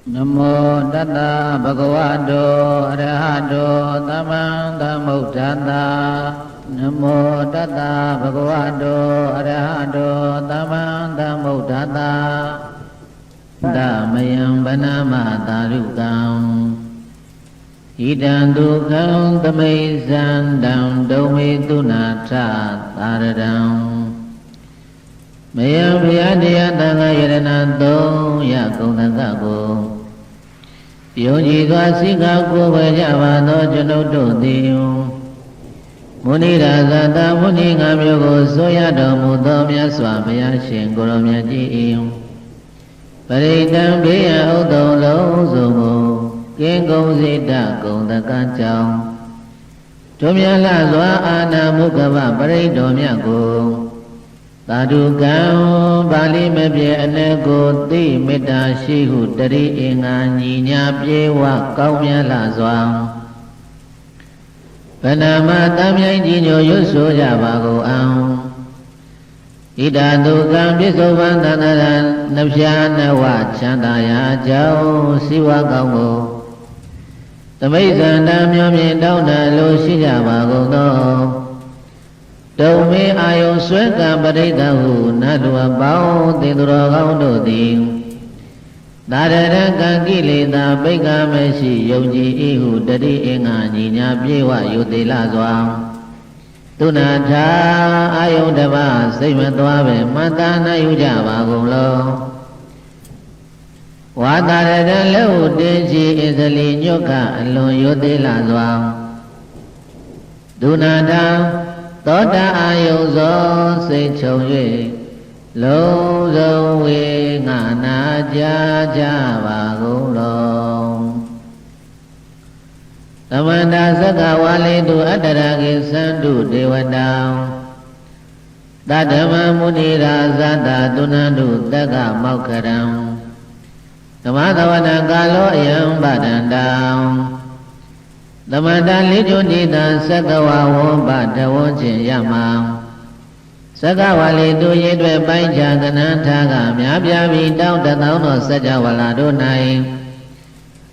Namo Tata Bhagavato Arahato Sammasambuddhassa Namo Tata Bhagavato Arahato Sammasambuddhassa Dhamayam Banama Tarukam Idam Dukkam Tamaisandam Domittunatha Taradam Mayam Vyadya Tangayaranato Yakunakago Yogi Dwasika Kubajavado Januto Diyo Muni Razata Muni Ngamyogo Soyado Mudomya Swamaya Shengoromya Jiyo Paridam Biya Udon Lo Zogo Kengong Zita Kondaka Chao Tumya Lazwa Ana Mukava Paridomya Go Tadukam Bali Mebye Anego Ti Meta Shihu Tari Inga Nyinya Pyewa Kaumya Lazwa Panama Tamya Jinyo Yuso Javago Ang Ida Dukam Bisovantanaran Napsyana Wachandaya Jao Siwa Kaungo Tamaisan Damyo Myendauna Lo Shijavago No Dome Ayo Sweka Paritahu Nadua Bao Tindura Gaundo Ding Dararaka Kilita Beka Meshi Yonji Ihu Dari Inga Nyinya Pyewa Yutila Zwam Tunatha Ayo Dava Seimatwabe Matana Yujava Golo Wadarada Lehu Denji Izali Nyoka Alon Yutila Zwam Tunatha Toda Ayuzo Seichongye Lo Zowe Ngana Java Golo Tamanda Saka Walidu Adaragi Sandu Dewadam Dadama Munira Zata Dunandu Daga Maukaram Tamadavana Galo Ayam Badandam Tamanda Lijunita Sakawa Womba Dawonjin Yamam Saka Walidu Yedwe Baija Ganantaga Myabyabi Dauda Dauno Sajawala Dunai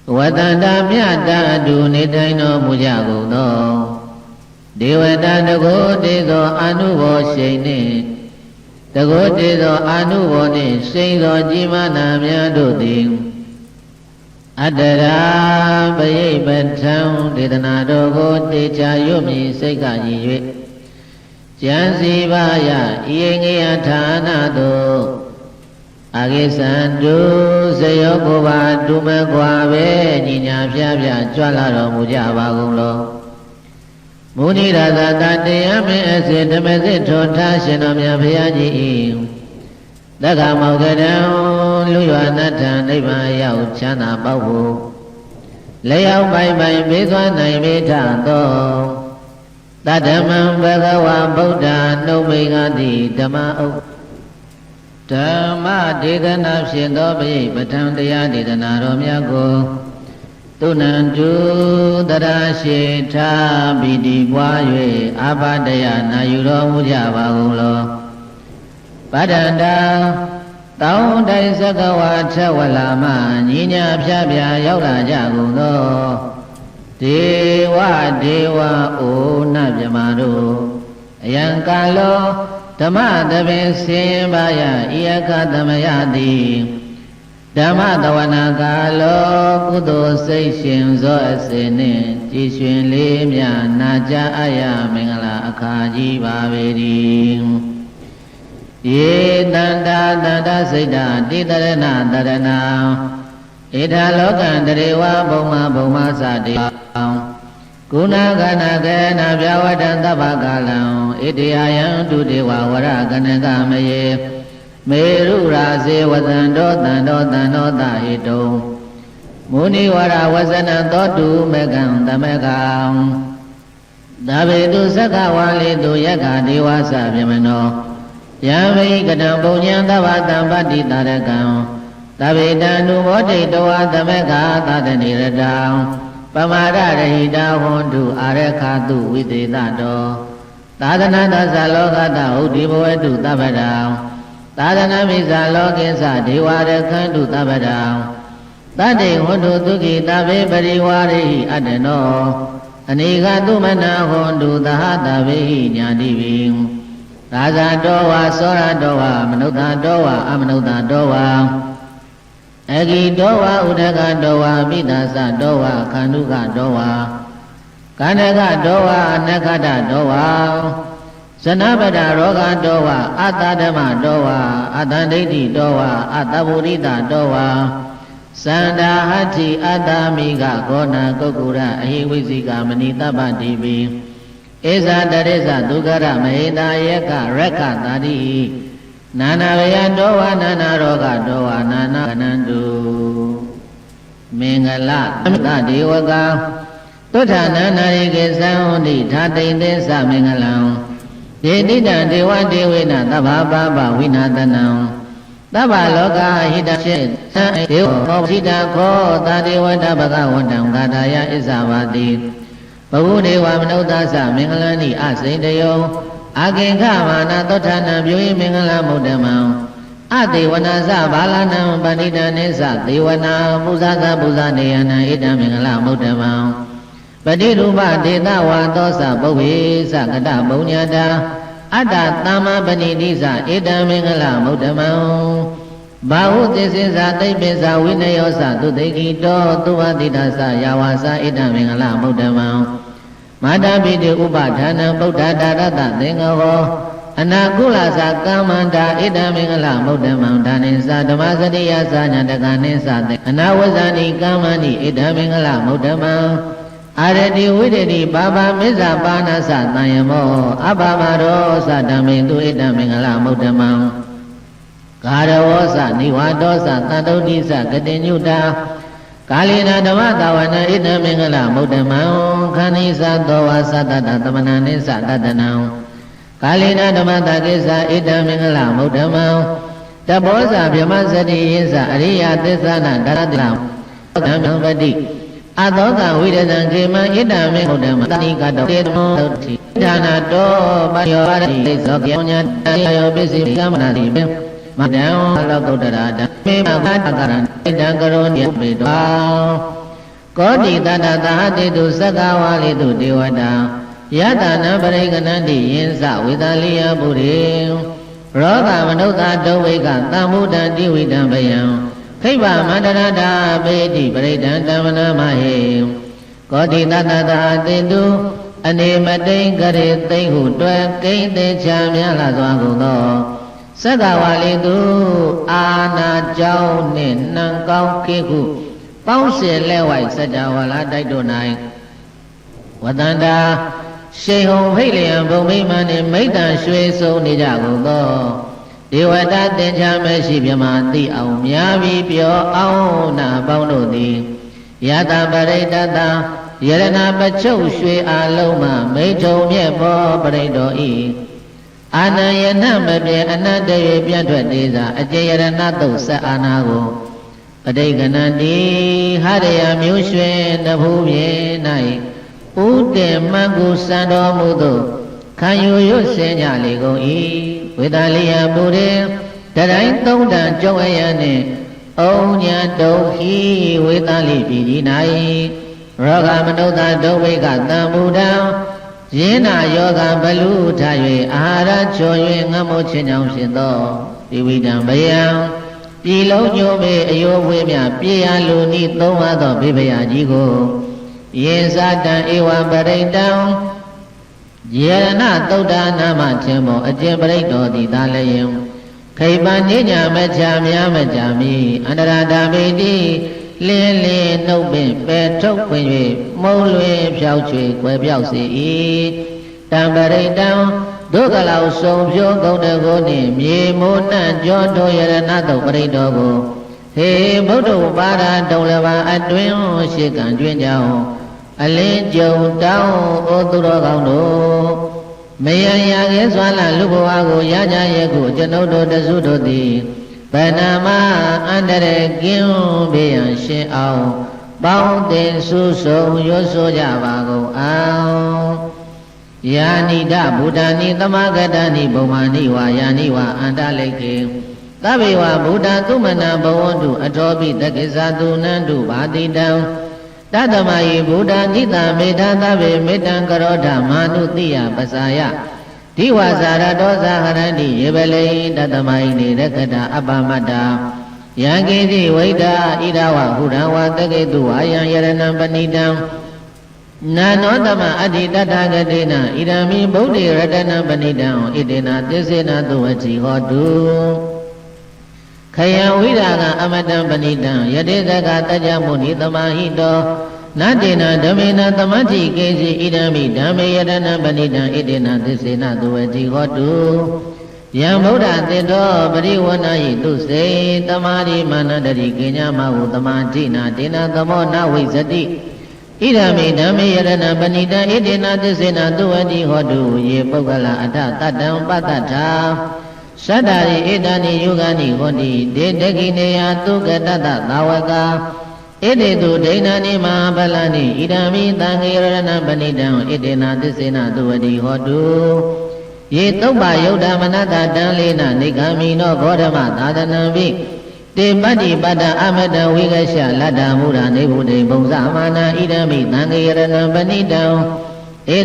Wadanda Myada Dunidaino Mujago No Devada Dago Dezo Anuvo Shane Dago Dezo Anuvo Ni Shayzo Jimana Myadudim Adara Baye Batam Dedana Dogo Deja Yumi Seka Yue Jansi Baya Yengia Thana Do Agisandu Sayokuba Dumagwabe Nyinya Pyapya Chwala Ro Mujava Golo Muni Raza Tateyame Ase Tamase Thotha Shinomya Phyaji Daga Maugadam Luywa Nathan Nibbana Yau Chana Pau Layau Bai Bai Bezwa Nai Metha Do Tadamam Bhagava Buddha Numigati Dhamma Dhamma Dedana Shinto Bhi Patham Daya Dedana Romyago Tunandu Darashita Bidi Bwayue Abadaya Nayuro Mujava Golo Padanda Tao Dai Sakawa Chawalama Nyinya Pyapya Yaula Jaguno Dewa Dewa Ona Vyamaro Ayankalo Dhamma Dabe Simbaya Iyaka Dhamayadi Dhamma Dawana Kalo Kudo Seishin Zo Asene Jishun Limya Naja Aya Mingala Akaji Babedi Ye Danda Danda Siddha Didarana Darana Ida Lokan Darewa Boma Boma Sadi Guna Gana Gana Vyavadan Tabakalam Idiayam Dudewa Vara Ganaga Maye Meru Raze Vazando Dando Dando Dahito Muni Vara Vazana Totu Megam Damegam Davidu Saka Walidu Yaka Diwasa Vyamano Yami Gadam Bunyan Davatam Pati Tarakam Davidanu Voti Toa Damega Tadaniratam Pamara Rahida Hondu Arekatu Vididado Tadana Salogata Udiboetu Tabadam Tadana Misa Lokinsa Diwara Kandu Tabadam တတေဝတ္ထုဒုက္ခိတဗေပရိဝါရိအတ္တနောအနေကသုမနာဟွန်တုသဟတဗေညာတိပိရာဇာတောဝါသောရတောဝါမနုဿတောဝါအမနုဿတောဝါအဂိတောဝါဥဒကတောဝါပိသသတောဝါခန္ဓုကတောဝါကန္နကတောဝါအနခတတောဝါဇနပဒရောဂတောဝါအတ္တဓမ္မတောဝါအတ္တဒိဋ္ဌိတောဝါအတ္တဗုရိတတောဝါသန္တာဟတ္ထိအတ္တမိကဂောဏကုက္ကုရအဟိဝိဇိကမဏိတပ္ပတိပိဧဇာတရိဇဒုက္ခရမဟိတာယကရက္ခတာတိနာနာဝယတောဝါနာနာရောဂတောဝါနာနာကနန္တုမင်္ဂလသမတဒေဝကသုဋ္ဌာနာနာရိကေသံဟောတိထာတိန်သေသမင်္ဂလံဒေတိတံဒေဝဒေဝေနသဗ္ဗပါပဝိနာသနံသဗ္ဗလောကဟိတဖြစ်သံဒေဝမောဟိတခောသာဒေဝတဘဂဝန္တံဂါထာယဣဇဝတိဘဝဒေဝမနုဿသမင်္ဂလံဤအစိန်တယောအာကိခမာနသုဋ္ဌာနံပြု၏မင်္ဂလမုဒ္ဓမံအတေဝနာသဘာလနံပဏိတနိသသေဝနာပူဇာသပူဇာနေယနာဣတံမင်္ဂလမုဒ္ဓမံပတိရူပဒေသဝါသောသပုဗ္ဗေသကတပုံညာတာအတ္တသမ္မာပဏိတိသဣတံမင်္ဂလမုဒ္ဓမံဘာဟုသစ္စေသသိပ္ပိသဝိနယောသသုတိကိတောသုဝတိတသယာဝါသဣတံမင်္ဂလမုဒ္ဓမံမာတာပိတိဥပဌာနံဗုဒ္ဓတာရတသင်္ဃဟောအနာကုလသကမ္မန္တာဣတံမင်္ဂလမုဒ္ဓမံဒါနိသဓမ္မစရိယသညာတကနိသသေအနာဝဇာနိကမ္မန္တိဣတံမင်္ဂလမုဒ္ဓမံအာရတိဝိရတိပါပမစ္ဆပါဏသသံယမောအပမရောသဓမ္မေသူဣတံမင်္ဂလမုဒ္ဓမံကာရဝောသနိဝါဒောသတန္တုတိသကတိညုတာကာလိနာဓမ္မတာဝနာဣတံမင်္ဂလမုဒ္ဓမံခန္ဒီသသောဝါသတ္တသမဏနိသတတနံကာလိနာဓမ္မတာကိစ္စဣတံမင်္ဂလမုဒ္ဓမံတဘောဇဗြဟ္မစတိယသအရိယသစ္ဆနာဒရတိလံဓမ္မပတိအသောကဝိရဒံခေမံဣတံမင်္ဂလမုဒ္ဓမံတဏိကတောတေမောတိဌာနတောပယောရတိသောကေညတယောပစ္စည်းကမ္မနာတိမေမတံလောကုတ္တရာဓမ္မေမဂတကရံဣတံကရောနိပေတောကောတိတတသဟတိတုသက္ကဝါလိတုဒေဝတာယတနာပရိကနန္တိယင်းသဝေသလိယပုရိရောဂမနုဿဒုဝိကသံမုဒ္ဒံတိဝိတံဗယံခိဗ္ဗမန္တရတာပေတိပရိဒံတမနာမဟေကောတိတတသဟတိတုအနေမတိန်ကရေသိမ့်ဟုတွယ်ကိမ့်သေးချာများလာစွာကုန်သောသက္ကဝါလိတုအာနာကြောင့်နှင့်နံကောင်းခေခုပေါင်းစေလဲဝိုက်စัจ java လာတိုက်တို့၌ဝတန္တာရှိန်ဟုံဖိတ်လျံဘုံမိမနှင့်မိတ္တရွှေဆုံးနေကြကုန်သောဒေဝတာသင်္ချာမရှိမြမသိအောင်များပြီးပြောအောင်နာပေါင်းတို့သည်ယတပရိတတယရဏပချုပ်ရွှေအလုံးမှမိထုံမြဲ့ပေါ်ပရိတော်ဤအာနယနမပြေအနတ္တ၍ပြန့်ထွက်သေးစာအကျေယရဏတုတ်ဆက်အာနာကိုပဋိကနန္တိဟရယမျိုးရွှင်တဖူးပြေ၌ဥတေမံကုစံတော်မူသောခံယူရွတ်စင်ကြလေကုန်၏ဝေဒလိယပုရိတတိုင်းသုံးတန်ကြုံအယံနှင့်အုံညာတုံဟိဝေဒလိပြည်ကြီး၌ရောဂမနုဿဒုဝိကသံမူတံယင်းနာယောဂဘလူထ၍အာဟာရချော်၍ငတ်မိုးချင်းချောင်းဖြစ်သောဒီဝိတံဘယံပြည်လုံးညိုမေအယောဝေမြပြေရလူနီသုံးပါးသောဘိဗယာကြီးကိုယေဇတံဧဝံပရိတံယေရဏသုဒ္ဓနာမခြင်းမောအကျင့်ပရိတ်တော်သည်သာလည်းယင်ခိပန်ညညာမချာများမကြမီအန္တရာဓာမိတိလင်းလင်းနှုတ်ပင်ပယ်ထုတ်ခွင့်၍မုံလွင်ဖြောက်ချွေကွယ်ပြောက်စေ၏တံပရိတံဒုက္ခလောက်ဆုံးဖြိုးကုန်တကိုနှင့်မြေမိုးနှံ့ကြောတို့ယရဏတုပရိတ်တော်ကိုဟေဗုဒ္ဓပါဒတုံလဘာအတွင်းရှိကံကျွင်းကြောင်းအလင်းကြုံတောင်းဩသူတော်ကောင်းတို့မယံရခဲ့စွာလာလူဘဝကိုရကြရဲ့ကိုကျွန်ုပ်တို့တစုတို့သည်ဗနာမအန္တရကင်းဘေးရန်ရှင်းအောင်ပေါင်းတင်ဆုဆုံးရွတ်ဆိုကြပါကုန်အောင်ယာနိဒဗုဒ္ဓနိသမဂတနိဘုံမာနိဝါယာနိဝါအန္တလိကေသ သဗ္ဗေဝဗုဒ္ဓသုမနာဘဝန္တုအထောပိတက္ကိသသုနန္တုဘာတိတံတတမယိဗုဒ္ဓနိတမေတ္တာသဗ္ဗေမေတ္တံကရောဓမာနုတိယပစာယဒီဝဇာရတောဇာဟရတိယေဘလေတတမယိနေရကတာအပမတ္တာယံကေတိဝိဒာဣဒဝဟုရံဝတကေတုဝါယံယရဏံပဏိတံနာနောတမအတ္တိတတဂတိနဣဒံမိဗုဒ္ဓေရတနံပဏိတံဣတေနသစ္စေနသုဝတိဟောတုခယံဝိရာကအမတံပဏိတံယတိသကတကြမုနိသမာဟိတောနတေနဓမေနသမတ္တိကေစီဣဒံမိဓမ္မေယတနံပဏိတံဣတေနသစ္စေနသုဝတိဟောတုယံဗုဒ္ဓတေတောပရိဝဏယိတုစေတမာရိမာနတရိကေညမဟုတမာတိနာတေနသမောနဝိဇ္ဇတိဣဒံမိဓမ္မေယတနံပဏိတံဣတေနသစ္စေနသုဝတိဟောတုယေပုဂ္ဂလအထတတံပတ္တထာသတ္တာရိဧတနိယုဂာနိဟောတိဒေတကိနေယသုကတတသာဝကာဣတိတုဒိဏနိမဟာဗလနိဣဒံမိသံဃေရဏပဏိတံဣတေနသစ္စေနသုဝတိဟောတုယေသုပ္ပယုဒ္ဓမနတတံလေနနိဂမိနောဂောဓမသာသနံပိတေပတ္တိပတ္တအမတဝိကရှလတ္တမူရာနေဗုဒ္ဓေဘုံဇမာနာဣဒံမိသံဃေရဏပဏိတံဣ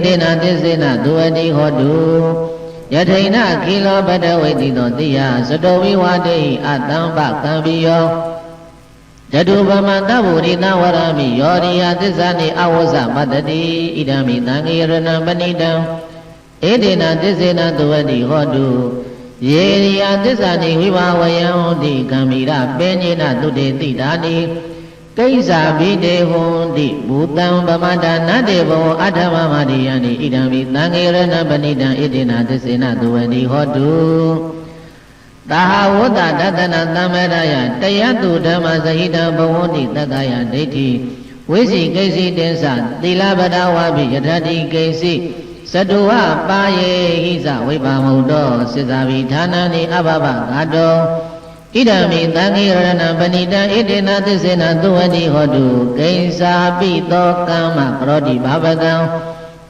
တေနသစ္စေနသုဝတိဟောတုယထိဏခိလောပတဝိတိသောတိယသတောဝိဝတေအတံပကံပိယောယတုပမတဗုရိတဝရမိယောရိယသစ္စာနိအဝဇ္ဇပတ္တိဣဒံမိသံဃေရဏပဏိတံဣတေနသစ္စေနသုဝတိဟောတုယေရိယသစ္စာနိဝိဘာဝယံတိကံမိရပေညေနသုတေတိဒါနိကိစ္ဆာဘိတေဟွန်တိဘူတံဗမတာနတေဘောအထမမတိယံဣဒံမိသံဃေရဏပဏိတံဣတေနသစ္စေနသုဝတိဟောတုသာဟဝတ္တဒတနာသမ္မရယတယတုဓမ္မစဟိတံဘဝန္တိတက္ကယဒိဋ္ဌိဝိစီကိစီတင်္စသီလပဒဝါပိယထတိကိစီသတုဝပါယေဟိသဝိပါမုတ္တောစေဇာဝိဌာနနိအဘဘဂါတောဣဒံမိသံဃေရဏပဏိတံဣတေနသစ္စေနသုဝတိဟောတုကိဉ္စာပိသောကမ္မကရောတိဘာဝကံ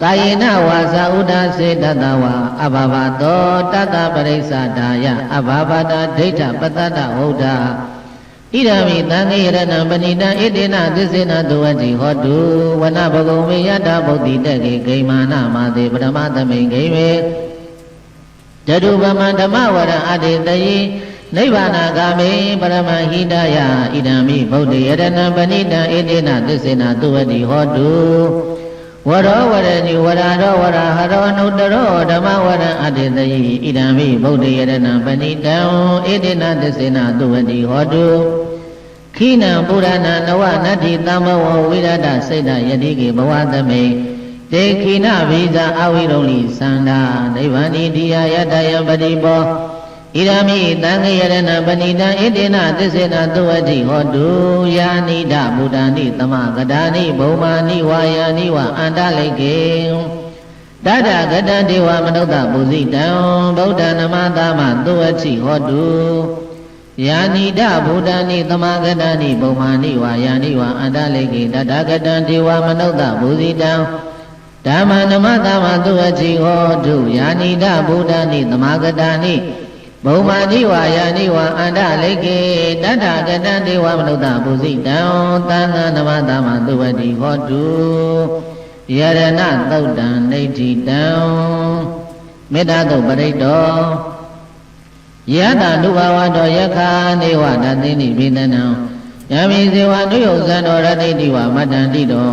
ကာယေနဝါစာဥဒ္ဒစေတတဝါအဘဘတောတတပရိစ္ဆာဒါယအဘဘတာဒိဋ္ဌပတ္တဟုတ်တာဣဒံမိသံဃေရဏပဏိတံဣတေနသစ္စေနသုဝတိဟောတုဝနဘဂုံမေယတဗုဒ္ဓိတကေဂိမာနမသေပရမသမိန်ဂိမေတတုပမဓမ္မဝရအတေတယေနိဗ္ဗာနဂာမေပရမဟိတယဣဒံမိဗုဒ္ဓေယရဏပဏိတံဣတေနသစ္စေနသုဝတိဟောတုဝရောဝရဏိဝရရောဝရဟရောနုတရောဓမ္မဝရအတေတယေဣဒံမိဗုဒ္ဓေယရဏပဏိတံဣတေနသစ္စေနသုဝတိဟောတုခိနံပုရဏနဝနတ္တိသမ္မဝဝိရဒစိတ်တယတိကေဘဝသမိတေခိနဘိဇာအဝိရုံလိသန္တာနိဗ္ဗာနိတိယယတယံပတိဘောဣဒံမိသံဃေရဏပဏိတံဣတေနသစ္စေနသုဝတိဟောတုယာနိဒဗုဒ္ဓံနိသမဂဒါနိဘုံမာနိဝါယာနိဝအန္တလိကေတတဂတံဒေဝမနုဿပုဇိတံဗုဒ္ဓနမသမသုဝတိဟောတုယာနိဒဗုဒ္ဓံနိသမဂဒါနိဘုံမာနိဝါယာနိဝအန္တလိကေတတဂတံဒေဝမနုဿပုဇိတံဓမ္မနမသမသုဝတိဟောတုယာနိဒဗုဒ္ဓံနိသမဂဒါနိဘုံမာနိဝါယာနိဝအန္တလိကေတတဂတံဒေဝမနုဿပုဇိတံသံဃာနမသမသုဝတိဟောတုယရဏသုတ်တံဒိဋ္ဌိတံမေတ္တာသုတ်ပရိတ္တောယတနုဘဝတောယခာနေဝဒသိနိဘိဒနံယမိဇေဝနုယုဇံတော်ရတိတိဝမတ္တန္တိတော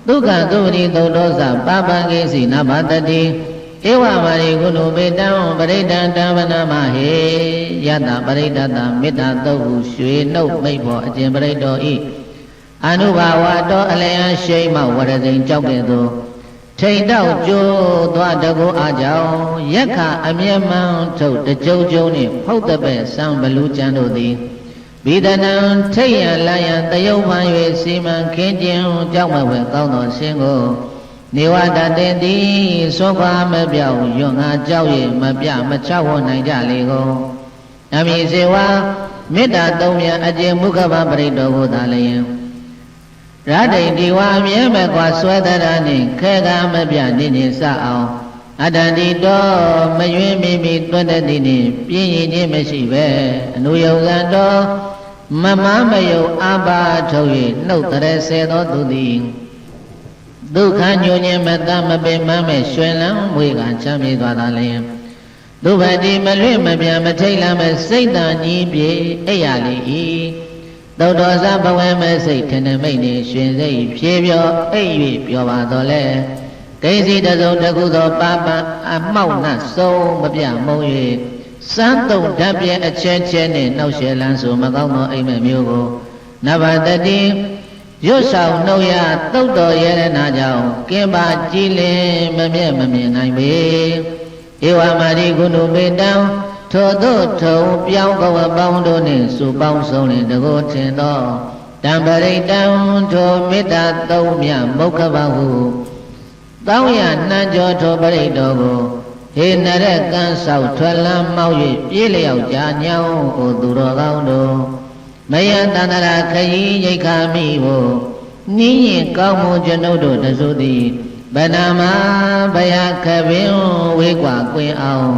ဒုက္ခသုဝတိသုတ်တောသပပံကေစီနဘတတိဧဝမာရိကုဏုမေတ္တံပရိဒံတံဝနမဟေယတပရိဒတမေတ္တာသုတ်ဟုရွှေနှုတ်မိတ်ဖို့အကျင်ပရိတ္တောဤအနုဘာဝတောအလယံရှိမဝရဇိန်ကြောက်ကဲ့သို့ထိန်တောက်ကျိုးသွားတကူအားကြောင့်ယက္ခအမျက်မှန်ထုတ်တကြုံကြုံနှင့်ဖုတ်တပဲ့ဆံဘလူကျန်တို့သည်ဘိဒနံထိတ်ရန်လန်းရန်တယုံမှန်၍စီမံခင်းကျင်းကြောက်မဝဲကောင်းသောရှင်ကိုနေဝတတေတိသောခွာမပြောက်ရွံ့ငါကြောက်၍မပြမချဝနိုင်ကြလေကုန်အမိစေဝမေတ္တာသုံးမြတ်အကျင့်မုခဘပရိတ္တောကိုသာလျင်ရတိတိဝအမြဲမကွာဆွဲတရနှင့်ခဲကားမပြနေနေစအောင် အတ္တတိတော်မယွင်းမိမိတွတ်တဲ့သည်နှင့်ပြင်းရည်ခြင်းမရှိပဲအနုယုဇံတော်မမမယုံအပါထုတ်၍နှုတ်တရဆဲသောသူသည်ဒုက္ခညိုခြင်းမတမပင်မမဲ့ရွှင်လန်းမွေကချမ်းမြေသွားသာလျင်ဒုဗတိမလွင့်မပြန်မထိတ်လမ်းမဲ့စိတ်တန်ကြီးပြေအိယာလိ၏သုတ္တောဇဘဝမဲစိတ်ထင်မိတ်နှင့်ရွှင်စိတ်ဖြေပြောအိပ်၍ပြောပါတော်လဲဒိစီတစုံတစ်ခုသောပါပအမောက်နှဆုံးမပြမုံ၍စမ်းတုံဓာတ်ပြဲအချက်ချက်နှင့်နှောက်ရှဲလန်းဆိုမကောင်းသောအိမ်မက်မျိုးကိုနဗတတိရွတ်ဆောင်နှုတ်ရသုတ်တော်ရဲနာကြောင့်ကင်းပါကြည်လင်မမြဲ့မမြင်နိုင်ပေဧဝမာရိကုဏုပေတံထိုသို့ထုံပြောင်းကောအပေါင်းတို့နှင့်စုပေါင်းဆုံးလင်တကိုထင်သောတံပရိတံထိုမေတ္တာသုံးမြမုခဘဟုတောင်းရနှံကြောထိုပရိတော်ကိုဟေနရကံဆောက်ထွက်လန်းမောက်၍ပြေးလျောက်ကြညောင်းဟိုသူတော်ကောင်းတို့မယံတန္တရာခရီးရိတ်ခါမိဖို့နင်းရင်ကောင်းမှုကျွန်ုပ်တို့တစုသည်ဗနာမဘယခပင်ဝေကွာကွင်အောင်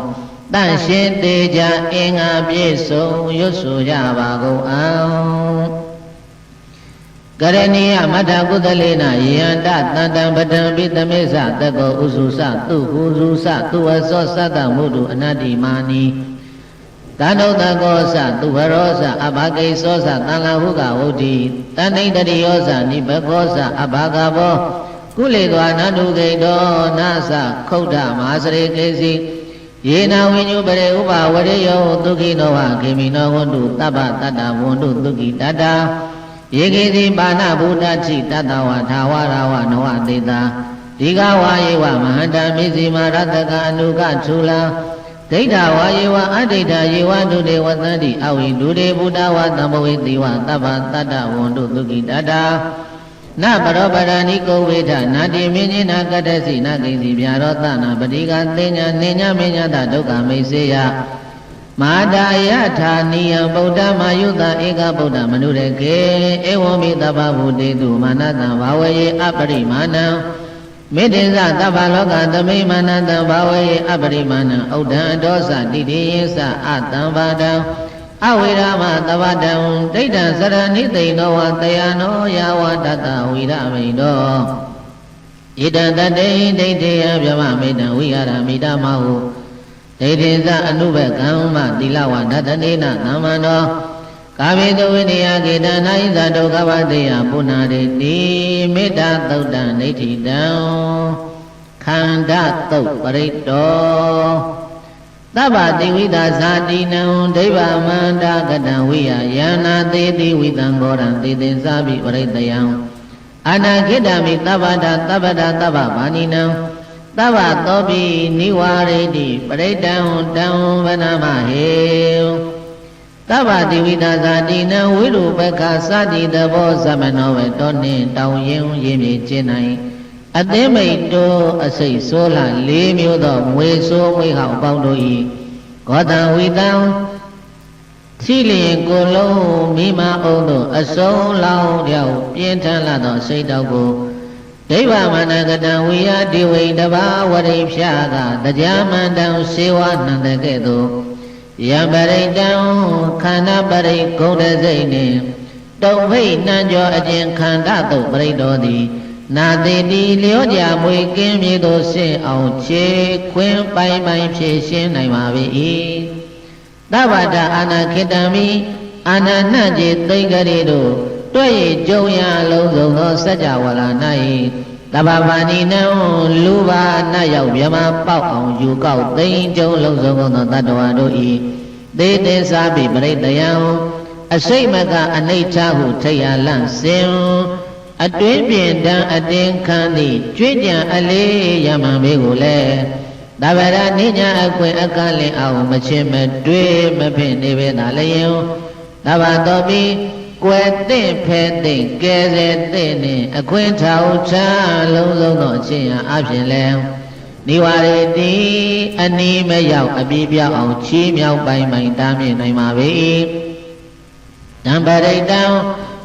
တန့်ရှင်းသေးကြအင်္ဂါပြည့်စုံရွတ်ဆိုကြပါကုန်အောင်ကရဏီယမထကုသလေနယန္တတန္တံပတံပိသမေသတကောဥစုစသူဟုစုစသူဝသောသတ္တမုဒ္ဓအနတ္တိမာနီတဏ္ဍတကောသသူဝရောသအဘဂိသောသတန်လဟုကဝုဒ္ဓိတဏိတရိယောသနိဘကောသအဘဂဘောကုလေကွာနတုဂိတောနာသခုဒ္ဓမဟာစရေကေစီယေနဝိညုပရေဥပဝရေယောဒုက္ခိနောဝခေမိနောဝန္တုတပ္ပတတ္တဝန္တုဒုက္ခိတတ္တယေကေစီပါဏဗုဒ္ဓချိတတ္တဝထာဝရဝနဝတေတာဒီဃဝါယေဝမဟန္တာမိစီမာရတကအနုကထူလာဒိဋ္ဌဝါယေဝအဒိဋ္ဌယေဝဒုတေဝသန္တိအဝိဒုတေဘုဒ္ဓဝသံဘဝေတိဝတပ္ပတတ္တဝန္တုဒုက္ခိတတ္တနပရောပရဏိကောဝေဒနာတိမင်းကြီးနာကတ္တစီနာကိစီဗျာရောသနာပတိကသိညာနေညာမညာတဒုက္ခမိတ်စေယမဟာတာယထာနိယံဗုဒ္ဓမာယုတဧကဗုဒ္ဓမနုရကေဧဝံမိတပ္ပဗုတေတုမာနတံဘာဝယေအပရိမာဏံမေတ္တေသတဗ္ဗလောကသမိမာနတံဘာဝယေအပရိမာဏံဩဒံဒောသတိတိယေသအတံဘာဒံအဝိရမသဗ္ဗတံဒိဋ္ဌံစရဏိသိဏောဝတယနောယာဝတတဝိရမိတောဣတံတတေဒိဋ္ဌေယဗျမမေတံဝိဟာရမိတမဟုဒိဋ္ဌိသအနုဘကံမသီလဝဒတနေနသမ္မန္တောကာမေတဝိနည်းကေတနာဣဇဒုက္ခဝတေယပုဏ္ဏရေတိမေတ္တာသုတ်တံဒိဋ္ဌိတံခန္ဓာသုတ်ပရိတ္တောသဗ္ဗတိဝိသဇာတိနံဒိဗ္ဗမန္တာကတံဝိယယန္နာသေတိဝိတံဂောရံသေသင်္စာပိပရိတယံအနာခိတမိသဗ္ဗတာသဗ္ဗတာသဗ္ဗဗာနိနံသဗ္ဗသောပိနိဝရေတိပရိတံတံဗနာမဟေသဗ္ဗတိဝိသဇာတိနံဝိရုပက္ခသတိတဘောသမနောဝေတောနှင့်တောင်ရင်ရင်းမြေကျင်းနိုင်အသိမိတ်တို့အစိတ်ဆိုးလာ၄မျိုးသောမွေဆိုးမွေဟောင်ပေါင်းတို့၏ဂောတံဝိတံသိလျင်ကိုယ်လုံးမိမအောင်တို့အစုံလောင်းတယောက်ပြင်းထန်လာသောစိတ်တော်ကိုဒိဗ္ဗမနကတံဝိယတိဝိတဘာဝရိဖြာကတရားမန္တံစေဝနန္တကဲ့သို့ယံပရိတံခန္ဓာပရိဂုဏ်တစိတ်နှင့်တုံဖိတ်နှံကြောအကျင်ခန္ဓာတုတ်ပရိတော်သည်နာတိတိလျောကြမွေကင်းမြေသို့ဆင့်အောင်ခြေခွင်းပိုင်ပိုင်ဖြည့်ရှင်းနိုင်ပါ၏သဗ္ဗတအာနာခိတံမိအာနာနှံ့ကျေသိဂရီတို့တွေ့ရကြုံရလုံးစုံသောစัจ java လာ၌တဗ္ဗဗာနိနံလူပါနတ်ရောက်မြမပေါက်အောင်ယူကောက်သိမ့်ကြုံလုံးစုံသောတတ္တဝါတို့၏သေသင်္စာပိပရိတယံအစိမကအနိဋ္ဌဟုထိတ်ရလန့်စင်အတွင်းပြင်တံအတင်းခံသည့်ကျွေးကြံအလေးရမန်ဘေးကိုလည်းတဗ္ဗရနိညာအခွင့်အခါလင်အောင်မချင်းမတွေးမဖြစ်နေပဲသာလျင်တဗ္ဗတော်ပြီးကွယ်သင့်ဖဲသင့်ကဲစေသင့်နှင့်အခွင့်ထောက်ချလုံးစုံသောအချင်းအဖြစ်လဲနိဝရတိအနီးမရောက်အပြည့်ပြောက်အောင်ချီးမြှောက်ပိုင်ပိုင်တားမြစ်နိုင်ပါ၏တံပရိတံ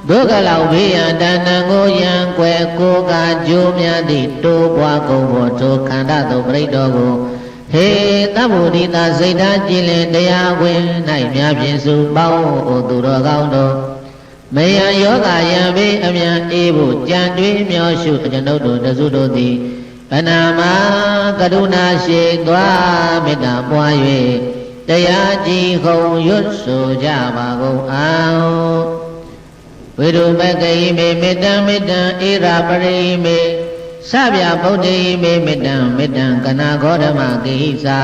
ဒုက္ခလောက်ဘေးရန်တဏ္ဏကိုယံကွယ်ကိုကကြိုးများသည့်တိုးပွားကုန်ဖို့ထိုခန္ဓာသို့ပရိတ္တောကို ဟေသဗ္ဗုဒိတစိတ်ဓာတ်ကြည်လင်တရားဝင်၌မြာဖြင့်စုပေါင်းသူတော်ကောင်းတို့မယံယောဂယံဘေးအမြန်အေးဖို့ကြံတွေးမျောရှုကျွန်ုပ်တို့တစုတို့သည်ဗနာမကရုဏာရှိသွားမေတ္တာပွား၍တရားကြည်ခုံရွတ်ဆိုကြပါကုန်အောင်ဝိရုပကိမေမေတ္တမေတ္တဧရာပရိမေသဗျာဗုဒ္ဓိမေမေတ္တမေတ္တကနာဂောဓမကိသာ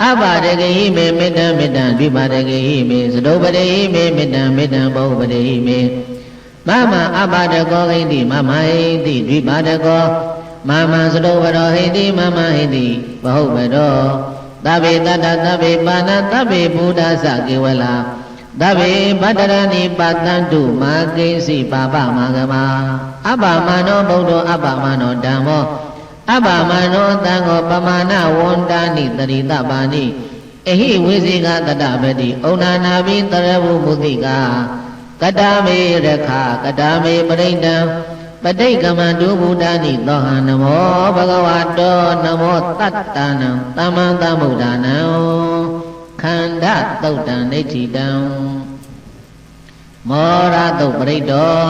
အဘဒဂိမေမေတ္တမေတ္တဒိပါဒဂိမေသဒုပတိမေမေတ္တမေတ္တဘောပတိမေမမအဘဒကောဟိတိမမဟိတိဒိပါဒကောမမသဒုပရောဟိတိမမဟိတိဘဟုပရောသဗ္ဗေတတ္တသဗ္ဗေပါဏသဗ္ဗေဘုဒ္ဓသကေဝလာသဗ္ဗေပတ္တရဏိပတန္တုမာကိစီပါပမဂမအပ္ပမနောဗုဒ္ဓအပ္ပမနောဓမ္မောအပ္ပမနောသံဃောပမာဏဝန္တာနိတရိတပါဏိအဟိဝိဇိကတတပတိဩနာနာဘိတရဝုမုတိကကတမေရခကတမေပရိဒံပဋိကမန္တုဘုဒ္ဓနိသောဟံနမောဘဂဝတောနမောတတ္တနံသမ္မံသမ္ဗုဒ္ဓနံခန္ဓာသုတ်တံဒိဋ္ဌိတံမောရသုတ်ပရိတော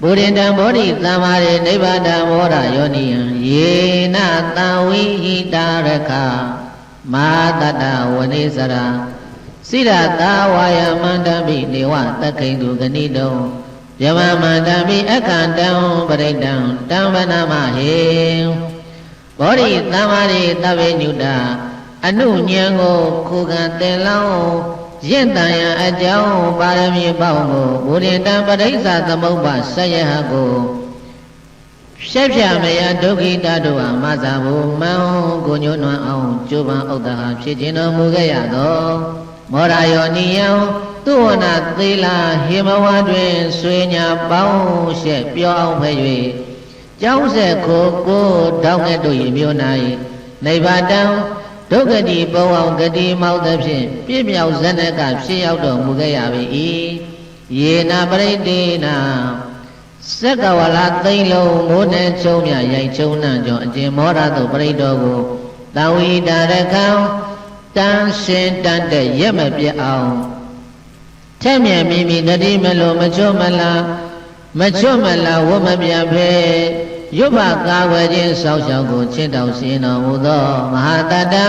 ပုရိတံဘောဓိသမ္မာရေနိဗ္ဗာန်မောရယောနိယံယေနတံဝိဟိတာရခမာတတဝနေစရာစိရတာဝါယမန္တပိနေဝတခိန်သူဂဏိတုံယမမန္တပိအခန္တံပရိတံတံဗနာမဟေဘောဓိသမ္မာရေသဗ္ဗညုတာအနုဉဏ်ကိုခုခံတင်လောင်းရင့်တန်ရန်အကြောင်းပါရမီပေါင်းကိုဘုရင်တံပရိစ္ဆာသမုပ္ပါဆက်ရဟကိုရှက်ဖြာမယဒုက္ခိတတို့ဟာမသာဘူးမန်းကိုညွန်းနွမ်းအောင်ကျိုးပန်းဥဒ္ဒဟာဖြစ်ခြင်းတော်မူခဲ့ရသောမောရယောနိယံသူဝနာသေးလာဟေမဝတွင်ဆွေညာပေါင်းရှက်ပြောအောင်ဖဲ၍ကျောင်းဆက်ခိုကိုတောင်းငယ်တို့၏မြို့၌နိဗ္ဗာန်ဒုက္ခတိပုံအောင်ဂတိမောက်သဖြင့်ပြည့်မြောက်ဇနကဖြစ်ရောက်တော်မူခဲ့ရပေ၏ယေနာပရိတေနာစက္ကဝလာသိမ့်လုံးမိုးနဲ့ချုံမြရိုက်ချုံနှံကြောင့်အကျင်မောရသို့ပရိတော်ကိုတဝိတာရခံတန်ရှင်တန်တဲ့ရက်မပြတ်အောင်ထက်မြက်မိမိတတိမလို့မချွတ်မလားဝတ်မပြတ်ဖဲရွတ်မကာဝယ်ခြင်းဆောက်ရှောက်ကိုချစ်တော်ရှင်တော်မူသောမဟာတတံ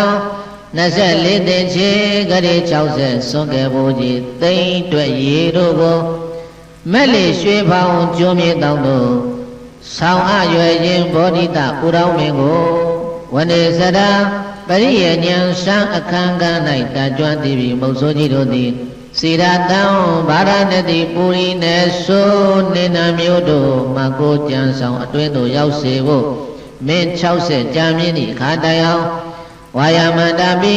24သိချေဂရေ60စွန့်ကဲဖို့ကြီးသိမ့်တွေ့ရေတို့ကိုမက်လေရွှေဖောင်ကျွမြေတောင်းတို့ဆောင်းအရွယ်ခြင်းဘောဓိတဥရောင်းမင်းကိုဝနေစရာပရိယဉဏ်ရှမ်းအခန်းက၌တကြွသည်ပြီးမုတ်ဆိုးကြီးတို့သည်စီရတံဗာရဏတိပူရိနေဆိုနေနာမျိုးတို့မကိုကြံဆောင်အတွင်းသို့ရောက်စေဖို့မင်း60ကြာမြင့်သည့်အခါတိုင်အောင်ဝါယမန္တပိ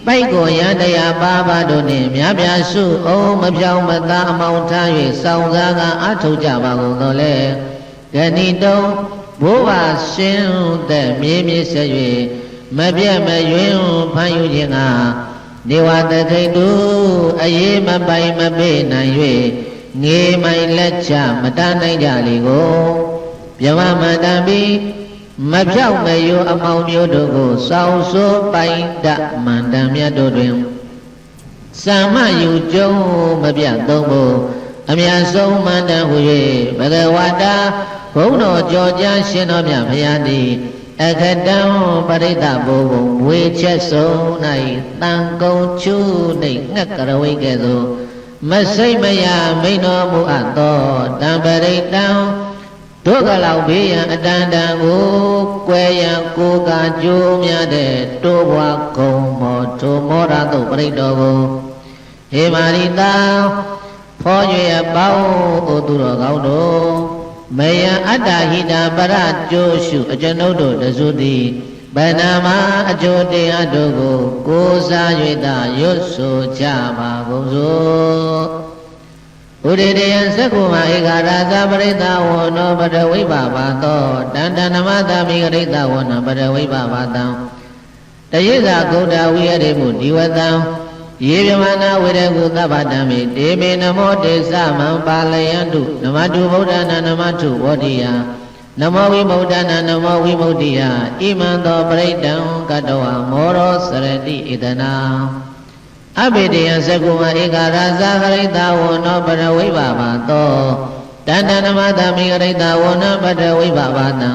ပိုက်ကိုရန်တရားပါပါတို့နှင့်မြားပြားစုအောင်မပြောင်းမသားအမောင်ထား၍စောင့်စားကအထုတ်ကြပါကုန်သောလေဂဏိတုံဘိုးပါရှင်သက်မြေးမြေးဆက်၍မပြတ်မယွင်းဖန်ယူခြင်းကနေဝတခိတ်တုအရေးမပိုင်မပေးနိုင်၍ငေမိုင်လက်ချမတန်းနိုင်ကြလေကိုပြမမန္တပိမဖြောက်မယိုအမောင်မျိုးတို့ကိုစောင်းစိုးပိုင်တမန္တမြတ်တို့တွင်သမ္မယူကျုံမပြတ်သုံးဖို့အမြတ်ဆုံးမန္တဟူ၍ဘဂဝတာဘုန်းတော်ကြောကြားရှင်တော်မြတ်ဘုရားသည်အခတံပရိသဘုံဝေချက်ဆုံး၌တန်ကုံချူနှိတ်ငှက်ကရဝိကဲ့သို့မစိတ်မယမိန်တော်မူအပ်သောတံပရိတံဒုက္ခလောက်ဘေးရန်အတန်တန်ကိုကွယ်ရန်ကိုကကြိုးများတဲ့တိုးဘွားကုံမောထိုမောရသို့ပရိတော်ကိုဟေမာရိတာဖောရွေအပေါင်းအိုသူတော်ကောင်းတို့မယံအတ္တဟိတာပရကျိုးရှုအကျွန်ုပ်တို့တစုသည်ဗန္နာမအကျိုးတရားတို့ကိုစား၍သာရွတ်ဆိုကြပါကုန်စို့ဥဒေတယံသက္ကုမဧကရာဇပရိသဝနောပရဝိပါပါသောတန္တနမသမိဂရိတဝနပရဝိပါပါတံတယေဇဂௌတဝိရတိမှုဒီဝတံယေပြမနာဝေရကုသဗ္ဗတံမိဒေမေနမောတေသမံပါလယန္တုနမတုဗုဒ္ဓနာနမတုဝေါတိယ နမောဝိမု ddha နာနမောဝိမု ddi ယဣမံသောပရိတံကတ္တဝမောရောစရတိဧတနာအဘိဓိယသကုမဧကရာဇဂရိတဝနောပရဝိဘဘာသောတဏ္ဍနမသမိဂရိတဝနောပတဝိဘဘာတံ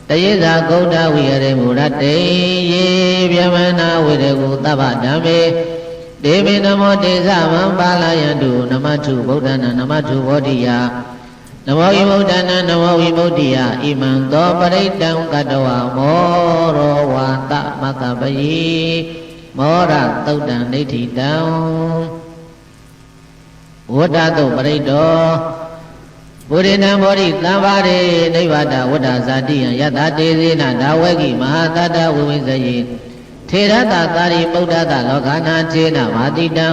တယေဇာဂௌဒဝိရေမူရတေယေဗျမနာဝိရကုသဗ္ဗဓမ္မေဒေဝိနမောတေဇမံပါဠယတုနမထုဗုဒ္ဓနာနမထုဘောဓိယနမောဝိမု ddha နာနမောဝိမု ddi ယဣမံသောပရိတံကတ္တဝမောရောဝါတမတ္တပယေမောရသုတ်တံဒိဋ္ဌိတံဝတ္တသုပရိတောပုရိဏံဘောဓိသံဃာရေနိဗ္ဗာဒဝတ္တဇာတိယယတတေဇေနဒါဝေကိမဟာတတဝိဝိဇယေထေရတသာရိပုတ္တသလောကနာခြေနမာတိတံ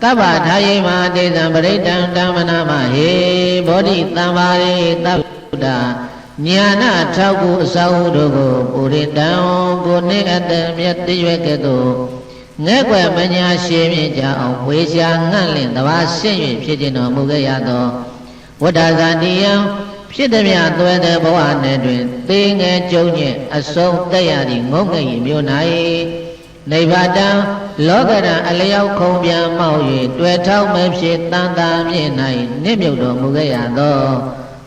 တဗ္ဗထာယေမတေဇံပရိတံဓမ္မနာမဟေဘောဓိသံဃာရေသဗ္ဗတညာနာထောက်ကူအစာဟုတို့ကိုပုရိတံကိုနေအတ္တမြတ်တရွက်ကဲ့သို့ငဲ့ွယ်မညာရှင်းမြင့်ကြအောင်ဝေရှာငန့်လင့်တဘာရှင်း၍ဖြစ်ခြင်းတော်မူခဲ့ရသောဝတ္တဇာတိယံဖြစ်သည်မြသွဲတဲ့ဘဝနဲ့တွင်သေငယ်ကျုံညက်အဆုံးတက်ရသည့်ငုံငယ်၏မြို့၌နိဗ္ဗာတံလောကရန်အလျောက်ခုံပြန်မောက်၍တွေ့ထောက်မဖြစ်တန်တာမြင့်၌နစ်မြုပ်တော်မူခဲ့ရသော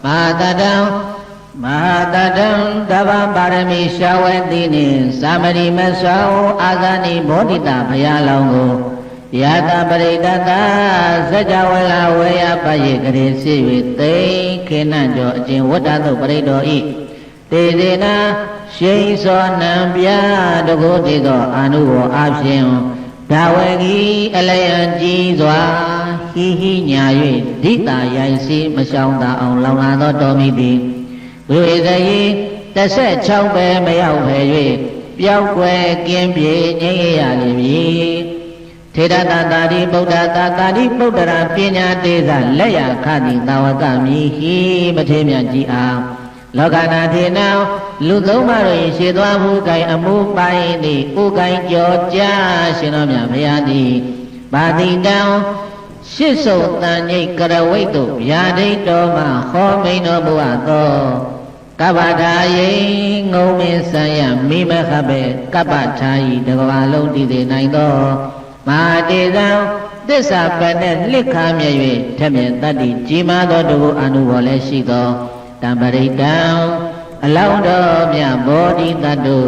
မဟာတတံတဗ္ဗပါရမီရှာဝဲတိနှင့်သာမဏိမဆောအာဇာနိဘောဓိတဘုရားလောင်းကိုယတပရိတတစัจ java လာဝေယပယေကရေစီ၍သိခေနံကျော်အကျင့်ဝတ္တသုပရိတောဤတေဇေနာရှိန်စောနံပြတကုတိသောအာနုဘောအဖြစ်ဒါဝေကီအလယံကြည်စွာဟိဟိညာ၍ဒိတာရိုင်စီမရှောင်သာအောင်လောင်လာသောတော်မိသည်ဝိဝေဇယေ16ပဲမရောက်ပဲ၍ပျောက်ွယ်ကင်းပြေငြိမ်းရလိမ့်မည်ထေရတာတာရိဗုဒ္ဓတာတာရိဗုဒ္ဓရာပညာတေဇလက်ရခတိတာဝကမိဟိမထေမြတ်ကြီးအားလောကနာထေနံလူသုံးပါးတို့၏ရှေသွားမှုကိုင်အမှုပိုင်သည်ဥကိုင်ကြောကြားရှင်တော်မြတ်ဘုရားသည်ပါတိတံရှစ်စုံတန်ရိပ်ကရဝိတ်တို့ဗျာဒိတ်တော်မှဟောမိန်တော်မူအပ်သောကပ္ပထာယေငုံမင်းဆံရမိမခပဲကပ္ပထာဤတကဘာလုံးတည်စေနိုင်သောမဟာတေဇံသစ္စာပန်နဲ့လှစ်ခါမြဲ၍ထက်မြက်တတ္တိကြီးမားသောတုအနုဘောလည်းရှိသောတံပရိတံအလောင်းတော်မြတ်ဘောဓိတတ္တု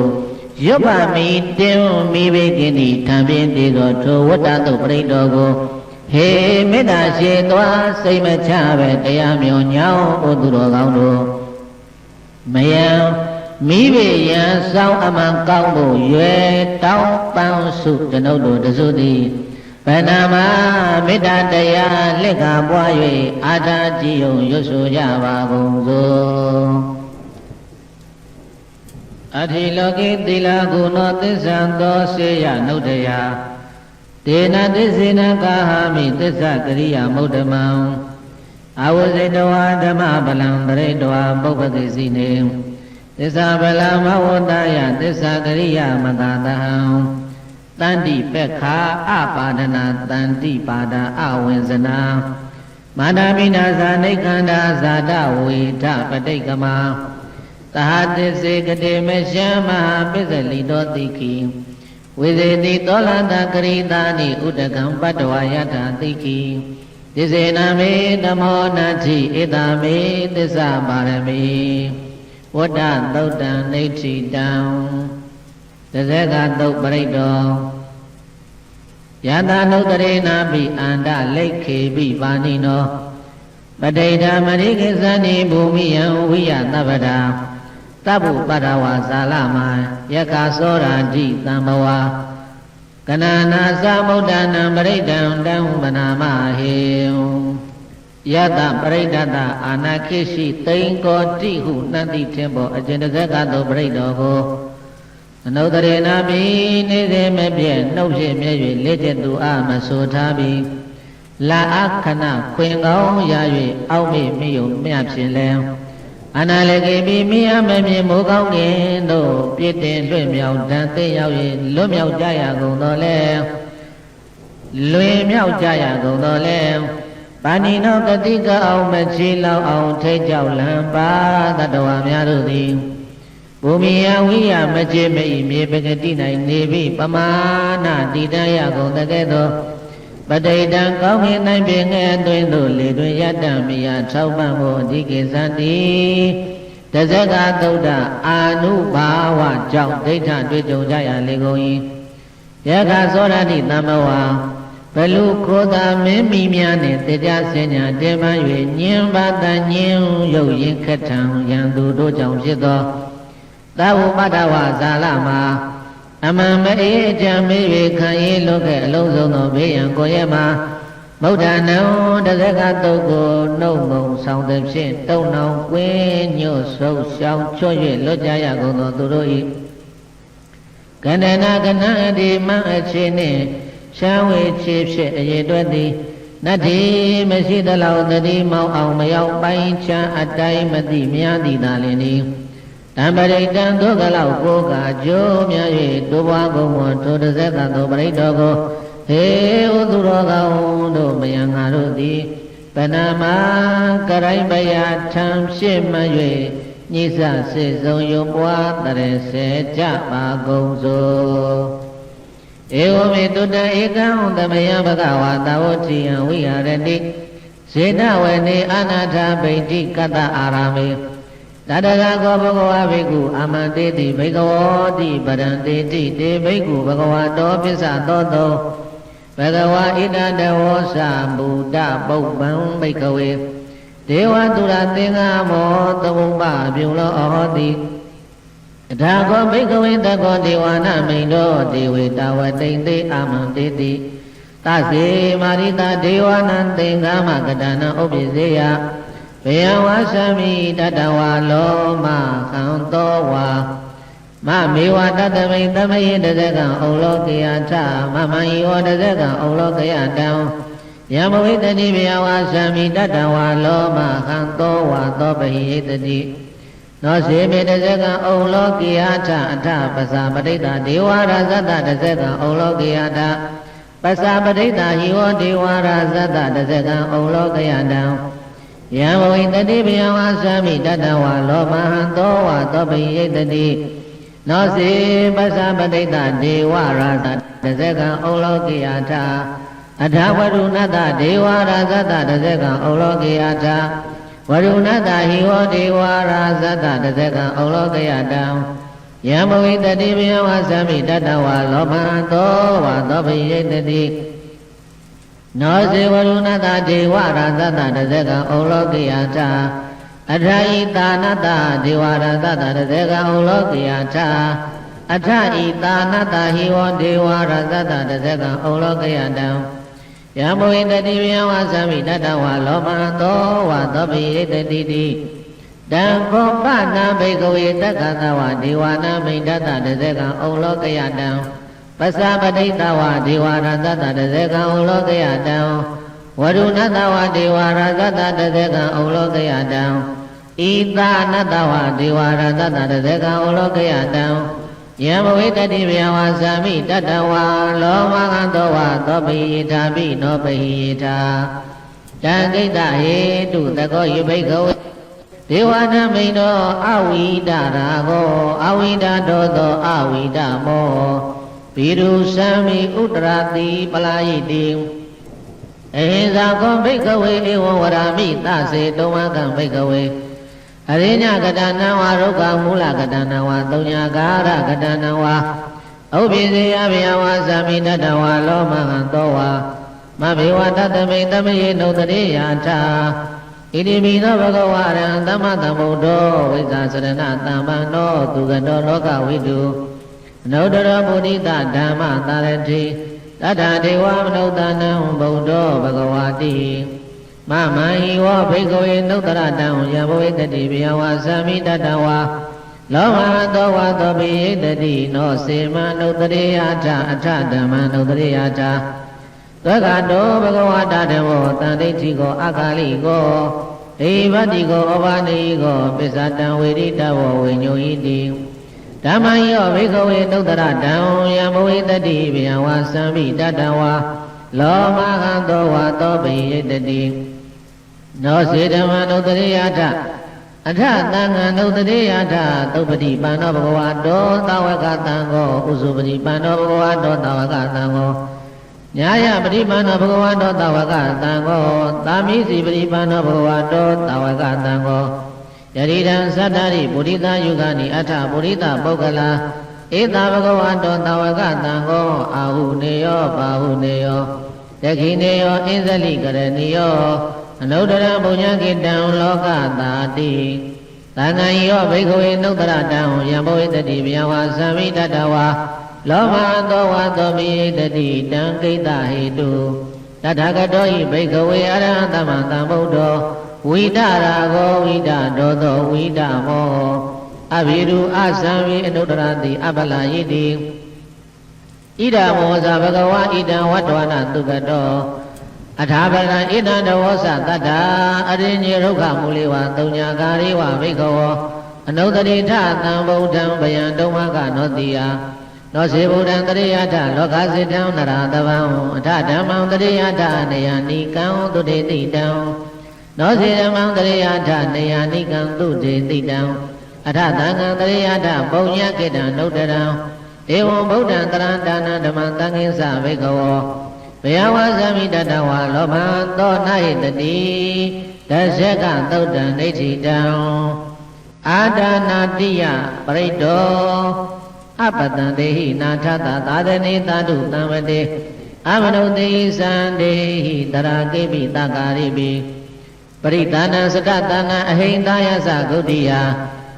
ရွတ်ပါမိတင်းမိဘေကိနိထံပြင်းတည်သောထိုဝတ္တသုပရိတောကိုဟေမေတ္တာရှိသွားစိတ်မချပဲတရားမြောင်ညောင်းဩသူတော်ကောင်းတို့မယံမိဘယံစောင်းအမှန်ကောင်းဖို့ရွယ်တောင်းပန်းစုကျွန်ုပ်တို့တစုသည်ဗန္နာမမေတ္တာတရားလက်ခံပွား၍အာထာကြည်ယုံရွတ်ဆိုကြပါကုန်စို့အထိလောကိသီလကုဏသစ္ဆံသောစေယနုတ္တယဒေနသစ္စေနကာဟမိသစ္စာကရိယာမုဒ္ဓမံအဝဇိတဝါဓမ္မဗလံပရိတဝါပုပ္ပတိစီနေသစ္စာဗလမဝတ္တယသစ္စာကရိယာမတတဟံတန္တိပက္ခာအပါဒနာတန္တိပါဒာအဝိဇ္ဇနာမာနာမိနာဇာနိခန္ဓာဇာတဝေထပဋိကမသဟသစ္စေကတိမရှံမဟာပစ္စလိတောတိခိဝိဇေတိသောလန္တကရိတာနိဥဒကံပတ္တဝါယထာတိခိသစ္စေနာမေဓမ္မောနာတိဧတမေသစ္စာပါရမေဝတ္တသုတ်တံဒိဋ္ဌိတံတဇေကသုတ်ပရိတောယတာနုတရေနာပိအန္တလိခေပိပါဏိနောပဋိဌာမရိကိသဏိဘူမိယံဝိယသဗ္ဗတာသဗ္ဗပတ္တဝါဇာလမယက္ခသောရာတိသံဘဝကနာနာသမုဒ္ဒနာပရိဒံတံမနာမဟေယတပရိဒတအာနာခိရှိသိင်္ကောတိဟုနှန္တိထင်ပေါ်အကျဉ်တဇကသောပရိတောကိုအနုတရေနာပိနေစေမပြည့်နှုတ်ဖြစ်မြဲ၍လက်ကျက်သူအားမဆိုထားပြီးလာအခဏခွင်ကောင်းရ၍အောက်မေ့မြုံမြဖြစ်လဲအနာလေကေပိမိယမမြင်မိုးကောင်းခင်တို့ပြည့်တင်လွင့်မြောက်တန်သိရောက်၍လွတ်မြောက်ကြရကုန်တော်လဲလွင်မြောက်ကြရကုန်တော်လဲပ ပါဏိနောကတိကအောင်မချီလောက်အောင်ထိတ်ကြောက်လံပါတတဝါများတို့သည်ဘူမိယဝိယမချေမိမြေပဂတိ၌နေပြီးပမာဏတည်တံ့ရကုန်တကဲ့သို့ပဋိတံကောင်းကင်၌ပင်ငယ်အတွင်းသို့လေတွင်ရတ္တမိယ၆ပံ့ကိုအဓိကိသတိတဇကသုဒ္ဓအာနုဘာဝကြောင့်ဒိဋ္ဌတွေ့ကြုံကြရလေကုန်၏ယခသောရတိသမ္မဝါဘလူခိုးသာမင်းမိများနှင့်တရားစင်ညာတင်ပန်း၍ညင်ပါတညင်ရုပ်ရင်ခက်ထံရန်သူတို့ကြောင့်ဖြစ်သောသာဝမတ္တဝဇာလမှာအမှန်မအေးအကြံမေး၍ခံရလွတ်ခဲ့အလုံးစုံသောဘေးရန်ကိုရဲမှာမௌဒ္ဒနံတဇကတုတ်ကိုနှုတ်ငုံဆောင်သည်ဖြင့်တုံနှောင်ကွင်းညွတ်ဆုပ်ရှောင်ချွတ်၍လွတ်ကြရကုန်သောသူတို့၏ကန္တနာကနအတိမံအခြေနှင့်ရှမ်းဝေချေဖြစ်အရေတွက်သည်နတ္တိမရှိသလောက်တတိမောင်းအောင်မရောက်ပိုင်းချမ်းအတိုင်းမသိများသည်သာလျှင်သည်တံပရိတံဒုက္ခလောက်ကိုကကြိုးများ၍တိုးပွားကုန်မွန်ထိုတဇက်ကသောပရိတော်ကိုဟေဥသူတော်ကောင်းတို့မယံငါတို့သည်ပဏမကရိုင်းပယထံဖြစ်မှ၍ညိစစေဆုံးယုံပွားတရစေကြပါကုန်စို့ဧဝမေတုတ္တဧကံသမယဘဂဝါသဝတိယံဝိဟာရတိဇေနဝေနေအနာထဗိတိကတ္တအာရမေတတဂကောဘဂဝါဘိက္ခုအာမန္တေတိဘိကဝောတိပရံတေတိတေဘိက္ခုဘဂဝါတောပစ္စသောတောဘဂဝါဣတတဝောသမုဒ္ဒပုပ္ပံဘိကဝေဒေဝတုရသင်္ဃမောသမုပ္ပပြုလောဟောတိအထာကောဘိကဝေတကောဒေဝနာမိန်တောဒေဝေတဝတိန်တေအာမန္တေတိသစေမာရိတာဒေဝနာသင်္ဃမကတနာဥပ္ပိစေယဘေယဝါသမိတတဝါလောမခံသောဝါမမေဝတတမိတမယေတဇကံဩလောကေယထမမယီဝတဇကံဩလောကေယတံယမဝိတတိဘေယဝါသမိတတဝါလောမခံသောဝါသောပဟိယတတိနောစေမေတဇကံဩလောကေယထအထပစာပဋိတဒေဝရဇတတဇကံဩလောကေယထပစာပဋိတဟိဝဒေဝရဇတတဇကံဩလောကေယတံယံဝိတတိဘယဝါသမိတတဝါလောမဟံသောဝါသောပိယတတိနောစေပသပတိတဒေဝရာသတဇကံဩလောကိယထာအထာဝရုဏတဒေဝရာဇတတဇကံဩလောကိယထာဝရုဏတဟိဝဒေဝရာဇတတဇကံဩလောကိယတံယံဝိတတိဘယဝါသမိတတဝါလောမဟံသောဝါသောပိယတတိနောဇေဝရုဏတဒေဝရာဇတတဇကံဩလောကိယထာအထာဣတာနတဒေဝရာဇတတဇကံဩလောကိယထာအထာဣတာနတဟိဝဒေဝရာဇတတဇကံဩလောကိယတံယံဘဝိတတိယဝါသမိတတဝါလောမသောဝါသောပိယတတိတိတံခောပနံဘိကဝေတက္ကသဝဒေဝနာမိန်တတတဇကံဩလောကိယတံပသပတိတဝဒေဝရသတတဇကံဩလောကယတံဝရုဏတဝဒေဝရသတတဇကံဩလောကယတံဣသာနတဝဒေဝရသတတဇကံဩလောကယတံယံဘဝိတတိဗျာဝါသမိတတဝါလောမကံသောဝသောပိယထာပိနောပိယထာတံကိတဟေတုတကောယဘိကဝေဒေဝနာမိန်တောအဝိဒရာဟောအဝိဒတောသောအဝိဒမောဘိရုသံမိဥတရာတိပလာယိတိအဟိဇာကောဘိကဝေဧဝံဝရာမိသစေတောဝကံဘိကဝေအရိညကတနံဝါရုက္ခမူလကတနံဝါသုံးညာကာရကတနံဝါဥပ္ပိစေယဗျာဝါသမိတတဝါလောမဟံသောဝါမဘေဝတတမိတမယေနုတရေယာထာဣတိမိသောဘဂဝါရံသမ္မသမ္ဗုဒ္ဓောဝိဇာစရဏသမ္မနောသူကတောလောကဝိတုအနုတ္တရောမုဒိတဓမ္မသာရတိတတ္ထဒေဝမနုဿာနံဗုဒ္ဓောဘဂဝါတိမမဟိဝဘိက္ခဝေနုတ္တရတံယဘဝေတတိဗျာဝါသမိတတဝါလောမသောဝါသောပိယတတိနောစေမနုတ္တရေယထအထဓမ္မနုတ္တရေယထသက္ကတောဘဂဝါတဓမ္မောတန်တိတိကောအကာလိကောဒိဗတိကောဩဘာနိကောပစ္စတံဝေရိတဝဝိညုဟိတိဓမ္မယောဘိက္ခဝေနုတ္တရတံယဘဝေတတိဗျာဝါသမိတတဝါလောမဟံသောဝါသောပိယတတိ နောစေဓမ္မနုတရိယထအထသံဃာနုတရိယထသုပတိပန္နောဘဂဝါတောသာဝကသံဃောဥစုပတိပန္နောဘဂဝါတောသာဝကသံဃောညာယပရိပန္နောဘဂဝါတောသာဝကသံဃောသာမိစီပရိပန္နောဘဂဝါတောသာဝကသံဃောယရိဒံသတ္တရိပုရိသယုဂာနိအထပုရိသပုဂ္ဂလာဧတဘဂဝါတောသာဝကသံဃောအာဟုနေယောဘာဟုနေယောတခိနေယောအင်းဇလိကရဏီယောအနုတ္တရဘုညကိတံလောကတာတိသံဃာယောဘိက္ခဝေနုတ္တရတံယံဘဝေတတိဗျာဝါသံမိတတဝါလောမသောဝသောမိတတိတံကိတဟေတုတထာဂတောဤဘိက္ခဝေအရဟံသမ္မာသမ္ဗုဒ္ဓောဝိဒရာဂောဝိဒဒောသောဝိဒမောအဘိရုအသံဝေအနုတ္တရတိအပလာယိတိဣဒမောဇဘဂဝါဣဒံဝတ္တဝနာတုကတောအထာပရံဣဒံတဝောသတ္တာအရိညေရုက္ခမူလေဝသုံညာကာရိဝဘိက္ခဝောအနုတ္တရိထသံဗုဒ္ဓံဗယံတုံမကနောတိယနောစေဗုဒ္ဓံတရိယထလောကစေတံနရတဗံအထဓမ္မံတရိယထနေယနိကံသုတေတိတံနောစေဓမ္မံတရိယထနေယနိကံသုတေတိတံအထသံဃံတရိယထပုံညကိတံနုတ္တရံဧဝံဗုဒ္ဓံတရံဒါနဓမ္မံသံဃိသဘိက္ခဝောဘယဝဇမိတတဝါလောဘံသောနာယတတိတဇက်ကသုတ်တံဒိဋ္ဌိတံအာဒါနာတိယပရိတောအပတံတေဟိနာထသသာသနေသာတုတံဝတေအမနုတေသံတေဟိတရာကိပိတကာရိပိပရိဒါနံစကတနာအဟိန္ဒယသဂုတိယ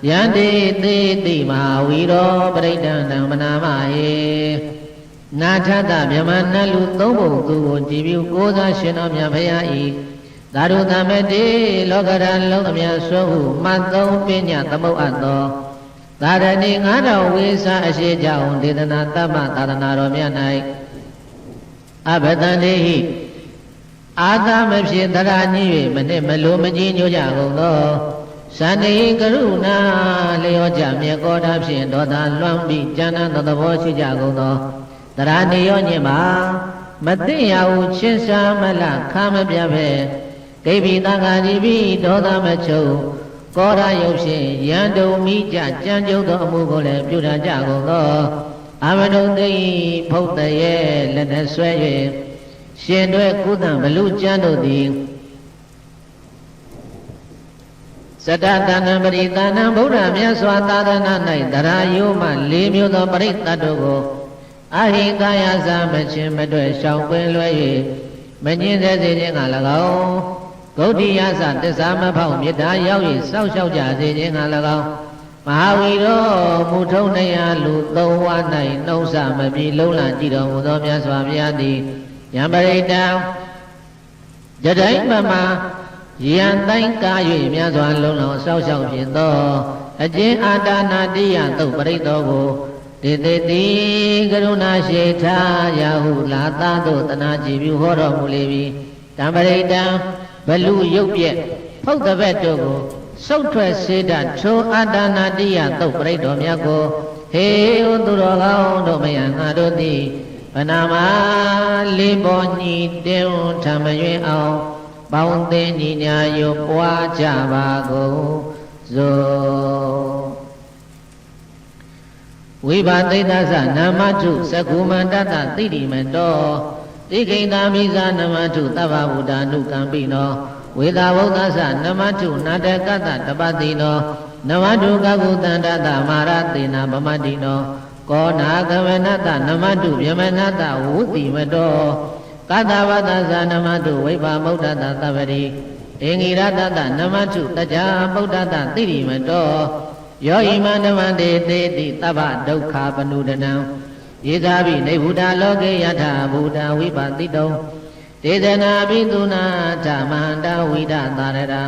ယန္တိသေတိမဟာဝီရောပရိဒံတံမနာမဟေနာထသမြမနတ်လူသုံးပုံသူကိုကြည်ပြုကိုးစားရှင်တော်မြတ်ဖရာဤသာဓုတမတေလောကရန်လုံးအမြတ်ဆိုဟုမှတ်သုံးပညာသမုတ်အပ်သောသာရဏီ9000ဝေစာအရှိကြောင့်ဒေသနာတမ္ပသာသနာတော်မြတ်၌အဘတန္တိဟိအာသမဖြစ်တရာညည်း၍မနစ်မလိုမကြီးညို့ကြကုန်သောသန္တိကရုဏာလျောကြမြေကောဓာဖြင့်ဒေါသလွှမ်းပြီးဉာဏ်သောသဘောရှိကြကုန်သောတရာဏီရောညင်မှာမသိရဟုချင်းစာမလခါမပြတ်ပဲဒိဗ္ဗိတံဃာတိပိဒေါသမချုပ်ကောဓာယုတ်ဖြင့်ယံတုံမိကြကြံကြုတ်သောအမှုကိုလည်းပြုထားကြကုန်သောအမနုသိဖုတ်တရဲ့လက်နဲ့ဆွဲ၍ရှင်တွဲကုသံဘလူကျမ်းတို့သည်စတတနံပရိသနံဗုဒ္ဓမြတ်စွာသာသနာ၌တရာယုမ၄မျိုးသောပရိသတ်တို့ကိုအဟိကာယသမချင်းမတွေ့ရှောင်ပင်လွဲ၍မငင်းစေစေခြင်းက၎င်းဂုဋ္ဌိယသသစ္စာမဖောက်မေတ္တာရောက်၍စောက်ရှောက်ကြစေခြင်းက၎င်းမဟာဝီရောမူထုံနေရလူသုံးဝါး၌နှုံးဆမပြေလုံးလံကြည်တော်မူသောမြတ်စွာဘုရားသည်ယံပရိတံတတိုင်းမမယံတိုင်းကား၍မြတ်စွာလုံးလုံးစောက်ရှောက်ဖြစ်သောအကျဉ်အာဒါနာတိယသုတ်ပရိသောကိုတေတေတိကရုဏာရှိထားယဟုလာသာတို့တနာကြည်ပြုဟောတော်မူလေပြီတံပရိတံဘလူရုပ်ပြက်ဖုတ်တပည့်တို့ကိုစုတ်ထွက်စေတထိုအာဒါနာတိယသုတ်ပရိတော်မြတ်ကိုဟေဟေသူတော်ကောင်းတို့မယံငါတို့သည်ဗနာမလေးပေါ်ညီတင်းထမရွင်အောင်ပေါင်းသင်းညီညာယုပွားကြပါကုန်စို့ဝိပါသိတ္တသနာမထုသကုမန္တတသိတိမတောတိခိတာမိဇာနမထုသဗ္ဗဗုဒ္ဓ ानु ကံပိနောဝေသာဝုဒ္ဓသနမထုနာတကတ္တတပတိနောနမထုကကုတန္တတမာရသေနာဗမတိနောကောနာကဝနတနမထုဗျမနတဝုတိမတောကတ္တဝတ္တသနမထုဝိပါမုဒ္ဒတသဗ္ဗရိအင်္ဂိရတတနမထုတကြဗုဒ္ဓတသိတိမတောယောဣမန္တမန္တေတေတိသဗ္ဗဒုက္ခပနုဒနံယေဇာပိနေဗုဒ္ဓလောကေယထာဗုဒ္ဓဝိပါတိတုံဒေသနာပိသုနာဓမ္မန္တဝိဒသာရတာ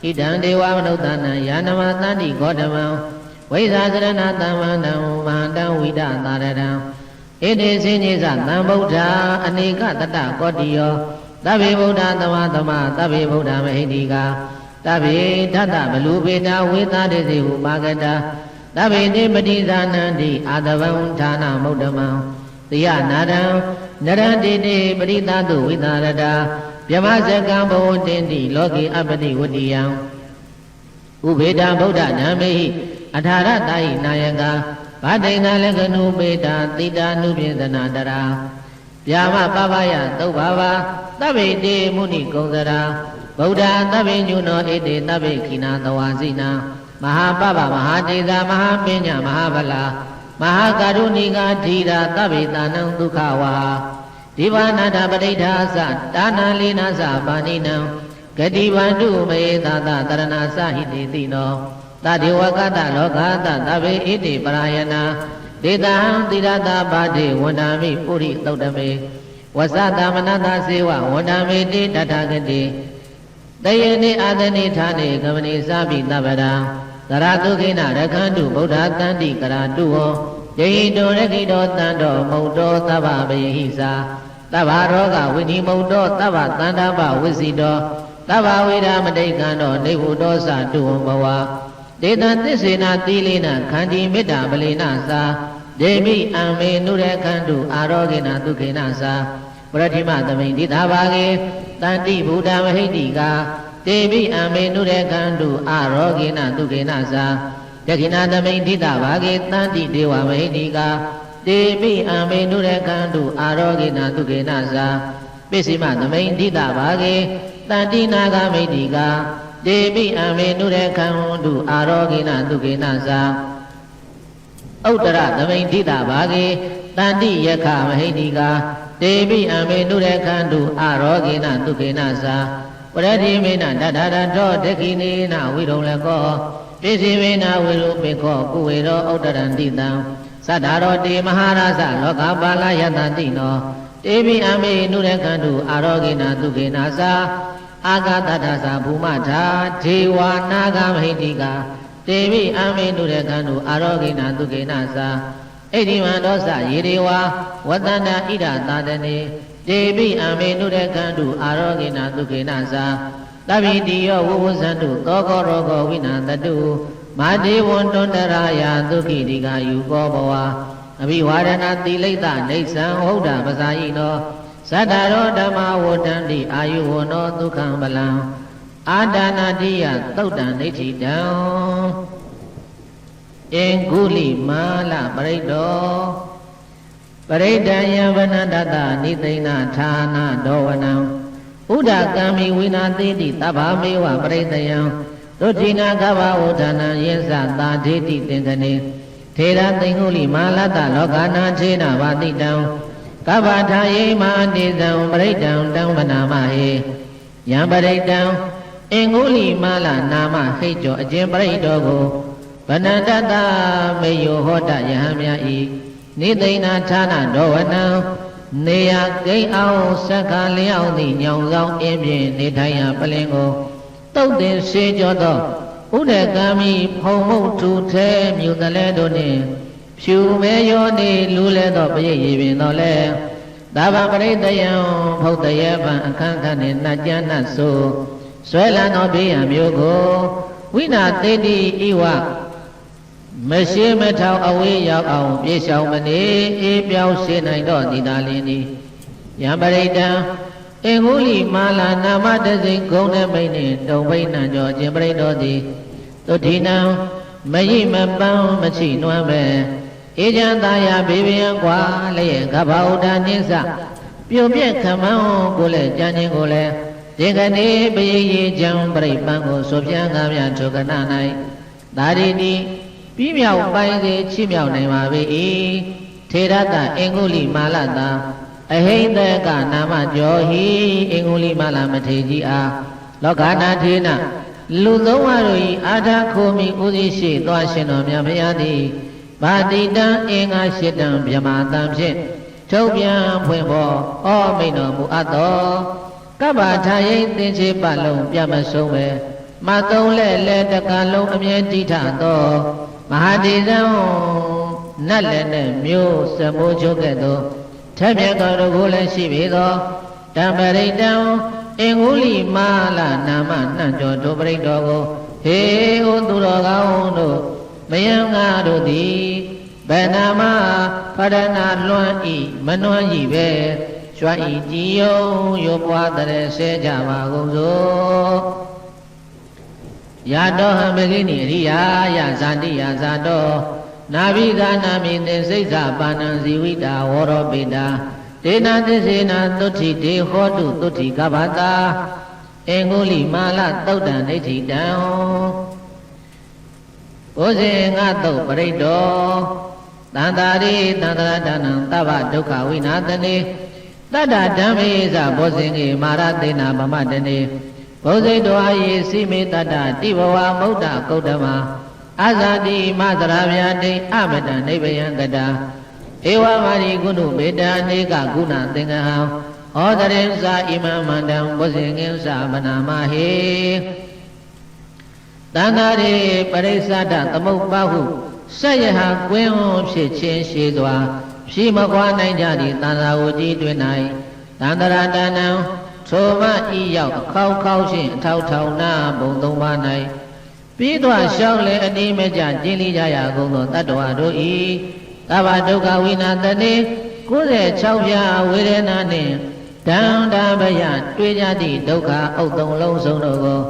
ဣဒံဒေဝမနုဿာနံယာနမသန္တိဂေါတမံဝိဇာစရဏတမ္မန္တံမဟာတံဝိဒသာရတံဣတိစိညိသသံဗုဒ္ဓအနိကတတကောတိယောသဗ္ဗေဗုဒ္ဓသမသမသဗ္ဗေဗုဒ္ဓမဟိတိကာတဗ္ဗေထတဘလူပေတာဝေသတိစေဟုပါကတာတဗ္ဗေတိပတိဇာနန္တိအာတဗံဌာနမုဒ္ဓမံတိယနာရံနရန္တိတိပရိသတုဝိသရတာ ဗျမစကံဘဝတင်တိလောကီအပတိဝတ္တိယံဥပေတဗုဒ္ဓနာမေဟိအထာရတာဟိနာယကဗဒိဏလက္ခဏုပေတာတိတာနုပြေသနာတရာဗျာမပပယသုတ်ဘာဝသဗ္ဗေတေမုနိကုံစရာဗုဒ္ဓသဗ္ဗညုနောဣတေသဗ္ဗေခိနာသဝါစိနာမဟာပပမဟာတေသာမဟာပညာမဟာဗလာမဟာကရုဏိကာဓိရာသဗ္ဗေတာနံဒုက္ခဝါဒီဘာနာတပဋိဌာသတာနာလိနာသပါဏိနံဂတိဗန္တုမေသာသတရဏသဟိတေတိနောတတေဝကတလောကတသဗ္ဗေဣတိပရာယနာဒေတံတိရတပါတိဝန္ဒာမိပုရိသုတ်တမေဝသတမနတစေဝဝန္ဒာမေတိတထဂတိတယေနိအာသနိဌာနေကမဏိသဗ္ဗိတဗ္ဗရာသရတုခိနရခန္တုဗုဒ္ဓတန္တိကရာတုဟောယေဟိတောရခိတောတန္တောမုတ်တောသဗ္ဗဗယေဟိသာသဗ္ဗရောဂဝိနိမုတ်တောသဗ္ဗတန္တဗဝိစီတောသဗ္ဗဝေဒမတိကံတောနေဟုတောသတုဝံဘဝဒေတံသစ္စေနာသီလိနခန္တီမေတ္တာပလိနသာဒေမိအံမေနုရခန္တုအာရောဂေနဒုက္ခေနသာပရတိမသမိန်တိသာဘာကေတန္တိဗုဒ္ဓမဟိတိကာတေမိအံမေနုရခန္တုအာရောဂေနဒုက္ခေနသာယခိနာသမိန်တိသာဘာကေတန္တိဒေဝမဟိတိကာတေမိအံမေနုရခန္တုအာရောဂေနဒုက္ခေနသာပိစိမသမိန်တိသာဘာကေတန္တိနာဂမိတိကာတေမိအံမေနုရခန္တုအာရောဂေနဒုက္ခေနသာဥတ္တရသမိန်တိတာဘာကေတန္တိယခမဟိတိကာတေပိအမေနုရခန္တုအာရောဂေနဒုက္ခေနသာပရတိမေနတတရတောဒက္ခိနေနဝိရုံလကောပိစိဝေနဝေရုပိခောကုဝေရောဥတ္တရံတိတံသတ္တရောတေမဟာရသလောကပါဠယတတိနောတေပိအမေနုရခန္တုအာရောဂေနဒုက္ခေနသာအာဂတတသဘူမထာဒေဝနာဂမဟိတိကာတေမိအမေနုရခန္တုအာရောဂေနဒုက္ခေနသာဣတိမန္တောသယေဒေဝဝတ္တန္တဣဒသာတနေတေမိအမေနုရခန္တုအာရောဂေနဒုက္ခေနသာတဗ္ဗိတိယောဝဝဇန္တုသောကောရောဂောဝိနန္တတုမာဒေဝံတွန္တရာယဒုက္ခိတိကာယူကောဘဝအဘိဝါဒနာတိလိတ္တနေသံဟုတ်တာပဇာယိနောသတ္တရောဓမ္မဝတ္တန္တိအာယုဝနောဒုက္ခံပလံအာဒါနာတိယသုတ်တံဒိဋ္ဌိတံအင်္ဂုလိမာလပရိတောပရိဒံယဝနတတနိသိဏဌာနဒောဝနံဥဒကံမိဝိနာတိတိသဗ္ဗမေဝပရိတယံဒုတိနာကဗဝုဌာနံယေသသာဒိဋ္ဌိသင်္ကနေထေရသိင်္ဂုလိမာလတလောကနာခြေနဘာတိတံကဗ္ဗထာယေမာတိသံပရိဒံတံဝနာမဟေယံပရိဒံအင်္ဂုလိမာလနာမဟိတ်ကျော်အကျဉ်ပရိတောကိုဗနန္တတမေယောဟောတယဟံမြဤနိသိဏဌာနဒောဝနံနေယကိန်းအောင်စက္ခလျောင်းသည့်ညောင်ဆောင်အင်းဖြင့်နေထိုင်ရာပလင်ကိုတုတ်တင်ရှေကျော်သောဥဒကံမိဖုံမှုထူထဲမြူတလဲတို့နှင့်ဖြူမဲရောနေလူလဲသောပရိယေပင်တော်လဲသာဗပရိတယံဖုတ်တရေပံအခန့်ခန့်နှင့်နှကြနှဆိုဆွဲလန်းသောဘေးရန်မျိုးကိုဝိနာသေတိဤဝမရှိမထောင်အဝေးရောက်အောင်ပြေရှောင်မနေအေးပြောင်းစေနိုင်တော့ဒီသာလင်းဤယံပရိတံအင်္ဂုလိမာလာနာမတစိဂုံနဲ့မိတ်နှင့်တုံပိဏံကျော်ခြင်းပရိတော်သည်သုတိနံမယိမပန်းမချိနွမ်းပဲအေချမ်းသာယာဘေဘယံကွာလည်းရဲ့ကဗ္ဗဥဒ္ဒနိစ္စပြုံပြက်ခမန်းကိုလည်းကြံခြင်းကိုလည်းဒီကနေ့ပရိယေချံပရိပန်းကိုဆိုပြန်ကားများထုကနာ၌သာရိတိပြီးမြောက်ပိုင်းစေချိမြောက်နိုင်ပါ၏ထေရတအင်္ဂုလိမာလတာအဟိန္ဒကနာမကျော်ဟိအင်္ဂုလိမာလမထေကြီးအားလောကနာထေနလူသုံးပါးတို့၏အာထာခိုမိဥသိရှိသွားရှင်တော်မြတ်ဘုရားသည်ဗာတိတံအင်္ဂါရှိတံဗြဟ္မာတံဖြင့်ထုတ်ပြန်ဖွင့်ပေါ်ဩမိန်တော်မူအပ်သောကဗ္ဗထာယိသင်္ချေပတ်လုံးပြမဆုံးပဲမသုံးလဲတကလုံးအမြဲတည်ထသောမဟာဒေဇံနတ်လည်းနဲ့မျိုးစမိုးချုပ်ခဲ့သောထက်မြက်တော်တို့ကိုလည်းရှိပေသောတံပရိတံအင်္ဂုလိမာလနာမနှံ့ကျော်တို့ပရိတော်ကိုဟေဩသူတော်ကောင်းတို့မယံငါတို့သည်ဗန္နာမဖရဏလွမ်းဤမနှွမ်းဤပဲ ရွှတ်ဤကြည်ယုံရွပွားတဲ့ဆဲကြပါကုန်စို့ယတောဟံပကိနိအရိယာယဇာတိယဇာတောနာဘိကနာမိသင်္စိတ်သပါဏံဇီဝိတာဝရောပိတာဒေနာသစ္စေနာသုတိဒေဟောတုသုတိကဗ္ဗတာအင်္ဂုလိမာလသုတ်တံဒိဋ္ဌိတံဘုဇေငါတုတ်ပရိတ္တောတန္တာရိတန္တရတနံသဗ္ဗဒုက္ခဝိနာသနေတတ္တဓမ္မေသဘောဇင်ေမာရသေနာဗမတနေဘုဇိတောယေစိမေတတ္တတိဘဝမௌဒ္ဒကုဋ္ဌမအာဇာတိမသရဗျာတိအမတံနိဗ္ဗယံကတာဧဝမာရိကုဏုမေတ္တာအနေကကုဏသင်္ကဟံဟောတရေသာဣမံမန္တံဘုဇင်ငင်္စာမနာမဟေတန္တာရိပရိစ္ဆဒသမုပ္ပါဟုဆက်ရဟကွင်းဖြစ်ခြင်းရှိစွာဖြီမကွာနိုင်ကြသည့်တန်သာကိုကြည်တွင်၌တန္တရာတဏံထိုမဤရောက်အခေါက်ခေါက်ရှင်းအထောက်ထောင်နာဘုံသုံးပါး၌ပြီးတော့ရှောင်းလေအတိမကြကျင်းလိကြရကုန်သောတတ္တဝါတို့ဤသဗ္ဗဒုက္ခဝိနာတတိ96ပြဝေဒနာနှင့်ဒံတာဘယတွေ့ကြသည့်ဒုက္ခအုပ်သုံးလုံးစုံတို့ကို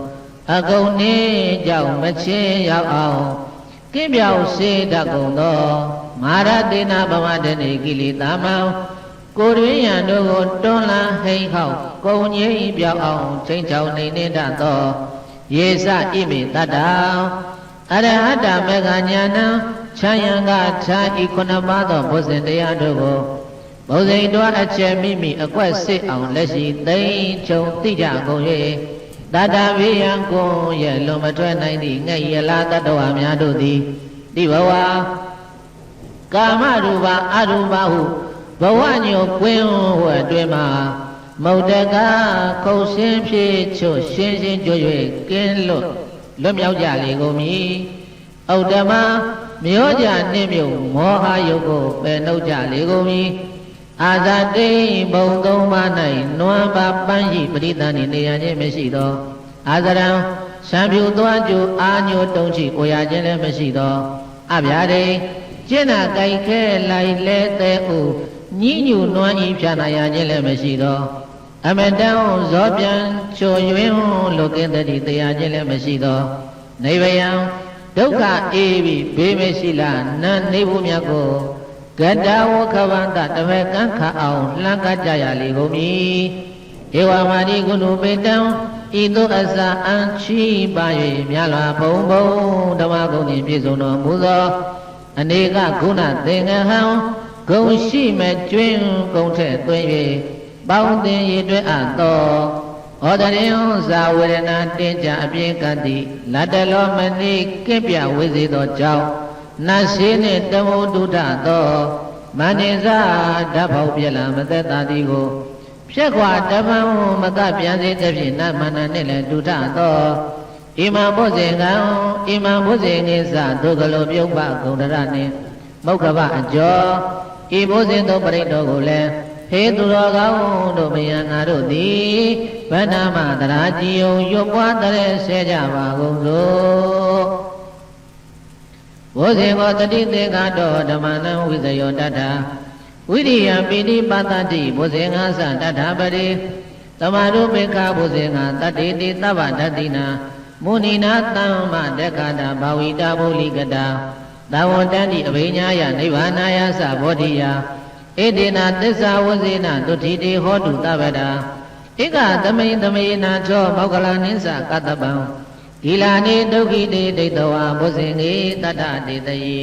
အကုန်နှင်းကြောင့်မချင်းရောက်အောင်ကိပြောင်စေတတ်ကုန်သောမာရတေနာဗမတနေကိလေသာမံကိုရင်းရန်တို့ကိုတွန်းလှန်ဟိန်ခေါက်ကုံငြိမ်းပြောင်းအောင်ချိန်ချောင်းနေနေတတ်သောယေစဣမိတတ္တအရဟတမေဃညာဏံချမ်းယံကခြားဤခုနှစ်ပါးသောဘုဇင်တရားတို့ကိုဘုဇိတောအချက်မိမိအကွက်စစ်အောင်လက်ရှိသိမ့်ချုံသိကြကုန်၍တတ္တဝိယံကိုရဲ့လွန်မထွက်နိုင်သည့်ငှက်ရလာတတ္တဝါများတို့သည်တိဘဝကာမရူပအရူပဟုဘဝညိုကွင်းဟွအတွင်မှာမုတ်တကခုတ်ရှင်းဖြည့်ချွတ်ရှင်းရှင်းကြွ၍ကင်းလွတ်မြောက်ကြလေကုန်မည်ဥဒ္ဓမမျောကြနှင့်မြုပ်မောဟယုတ်ကိုပယ်နှုတ်ကြလေကုန်မည်အာဇာတိဘုံသုံးပါး၌နွမ်းပါပန်းရှိပရိသန်နေရခြင်းမရှိသောအာဇရံရှံပြူသွားကျူအာညိုတုံချီကိုရခြင်းလည်းမရှိသောအဗျာဒိကျင့်နာကြိုက်ခဲလိုက်လဲတဲ့ဥညှိညူနွမ်းဤဖြာနာရခြင်းလည်းမရှိသောအမတံဇောပြန်ချိုယွင်းလုကင်းတတိတရားခြင်းလည်းမရှိသောနိဗ္ဗယံဒုက္ခအေးပြီးဘေးမရှိလားနတ်နေဖို့မြတ်ကိုကတဝခဗန္တတမေကံခအောင်လှမ်းကကြရလေကုန်မည်ဧဝမာတိကုဏုပေတံဤသို့အစာအံချီပါ၍မြတ်လာဘုံဘုံဓမ္မဂုဏ်ဖြင့်ပြည့်စုံတော်မူသောအနေကဂုဏသင်္ကဟံဂုံရှိမဲ့ကျွင်းဂုံထက်သွင်း၍ပေါင်းသင်ရည်တွဲအပ်သောဩဒရိယဇာဝေဒနာတင်ကြအပြင်းကတိလတ္တလောမနိကိပြဝိစေသောကြောင့်နတ်ရှိနှင့်တမုဒ္ဒသောမန္တေဇာဓာတ်ဖောက်ပြလမသက်တာတိကိုဖြက်ခွာတပံမကပြန်စေတဲ့ဖြင့်နတ်မန္တနှင့်လည်းဒုထသောဣမံဘုဇင်ကံဣမံဘုဇင်ကိစ္စဒုက္ခလိုပြုတ်ပဂုံတရနှင့်မောက္ခဘအကျော်ဤဘုဇင်သောပရိတ္တောကိုလည်းဟေသူတော်ကောင်းတို့မယံငါတို့သည်ဗန္ဓမတရာကြည်ယုံရွတ်ပွားတဲ့ဆဲကြပါကုန်စို့ဘုဇင်ကိုတတိသေကတောဓမ္မနံဝိဇယောတတ္ထဝိရိယပိဋိပတ္တိဘုဇင်္ဂသတတ္ထပရိသမာရုပေက္ခဘုဇင်္ဂတတ္တိတိသဗ္ဗတတ္တိနာမုဏိနာသမ္မတက္ခတာဘာဝိတာဘုလိကတာသဝတ္တန္တိအဘိညာယနိဗ္ဗာနာယသဘောဓိယဧတေနသစ္စာဝဇေနသုတိတေဟောတုသဗ္ဗတာဧကသမိန်သမေနာသောမောက္ခလနိစ္စကတ္တပံဂီလာနေဒုက္ခိတေဒိဋ္ဌဝါဘုဇင်္ဂေတတ္ထတေတယေ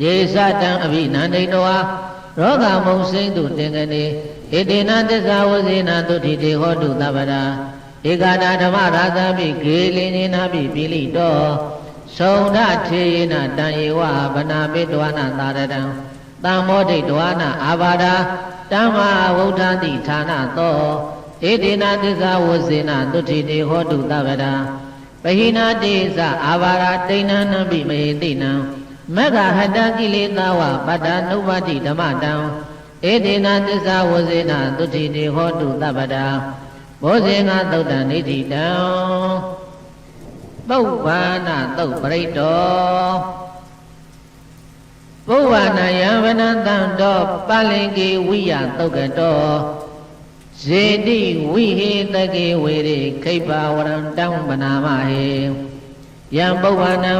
ယေသတံအဘိနန္ဒိတောရောဂမုံစိမ့်တုတင်ကနေဧတေနသစ္စာဝဇေနသုတိတေဟောတုသဗ္ဗတာဧကနာဓမ္မရာဇပိဂေလိနေနာပိပိလိတောသုံဒထေယနာတံယေဝဗနာပိတဝနာသာရတံတံမောဒိတဝနာအာဘာဒာတမ္မာဝုဋ္ဌာတိဌာနသောဧတေနသစ္စာဝဇေနသုတိတေဟောတုသဗ္ဗတာပဟိနာတိသအာဘာဒာတိဏနံပိမေတိနံမဂ္ဂဟတကိလေသာဝပတ္တနုပတိဓမ္မတံဧတေနသစ္စာဝဇေနသုတိတေဟောတုသဗ္ဗတာဘောဇင်္ဂသုတ်တံနိတိတံပုပ္ပန္နသုတ်ပရိတ္တော ပုဗ္ဗနာယံဝနတံတောပါလင်ကေဝိယသုတ်ကတောဇေတိဝိဟေတကေဝေရိခိဗ္ဗဝရံတံပနာမဟေယံပုဗ္ဗနံ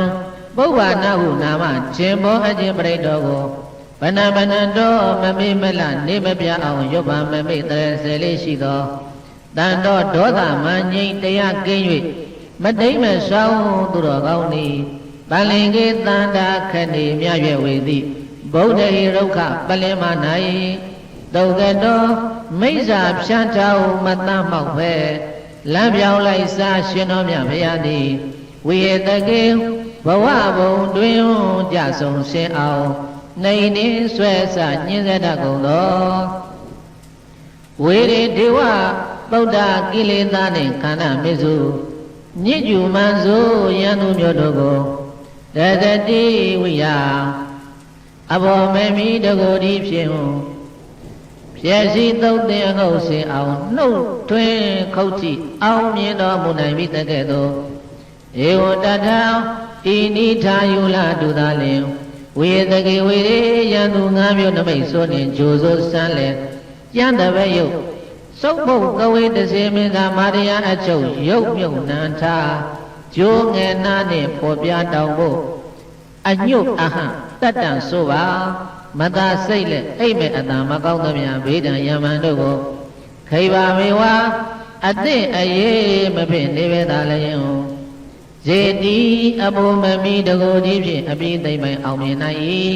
ပုဗ္ဗနာဟုနာမခြင်းဘောအခြင်းပရိတောကိုဗနဗနတောမမေမလနေမပြအောင်ရွတ်ပါမမေတရစေလေးရှိသောတန်တော်ဒေါသမငြိမ်တရားကင်း၍မတိမ်မဆောင်သူတော်ကောင်းသည်ပလင်ကေတန္တာခဏီမြရွယ်ဝေသည်ဗုဒ္ဓဟိရုခပလင်မ၌တုတ်ကတော်မိစ္ဆာဖြန့်ထောင်မတမ်းမောက်ပဲလမ်းပြောင်းလိုက်စားရှင်တော်မြတ်ဘုရားသည်ဝိဟေတကေဘဝဘုံတွင်ကြဆုံးရှင်းအောင်နေနေဆွဲဆညင်းစေတတ်ကုန်သောဝေရေဒေဝသုဒ္ဓကိလေသာနှင့်ခန္ဓာမေစုညစ်ကျူမှန်စို့ယံသူမျိုးတို့ကိုတသတိဝိယအဘောမေမိတကိုယ်ဒီဖြင့်ဖြည့်စည်းသုတ်တင်ငုတ်စင်အောင်နှုတ်ထွင်းခုတ်ကြည့်အောင်မြင်တော်မူနိုင်ပြီတကဲ့သို့ဧဝတထံဤနိထာယုလတုသာလင်ဝေတကေဝေရေယံသူငါးမျိုးနမိတ်ဆိုနှင့်ဂျိုစိုးစမ်းလေကျမ်းတပည့်ယုတ်စုပ်ဖို့ကဝေတစေမင်္ဂမာရယအချုပ်ရုပ်မြုပ်နံထားဂျိုးငယ်နာနှင့်ပေါ်ပြတောင်ဖို့အညုတ်အဟံတတ္တံဆိုပါမသာစိတ်လက်အိပ်မဲ့အတန်မကောင်းသမျှဘေးဒဏ်ယမန်တို့ကိုခိဗာမေဝအသင့်အေးမဖြစ်နေပဲသာလျင်ဇေတိအဘုံမမီတကိုယ်ကြီးဖြင့်အပြည့်သိမ့်ပိုင်အောင်မြင်နိုင်၏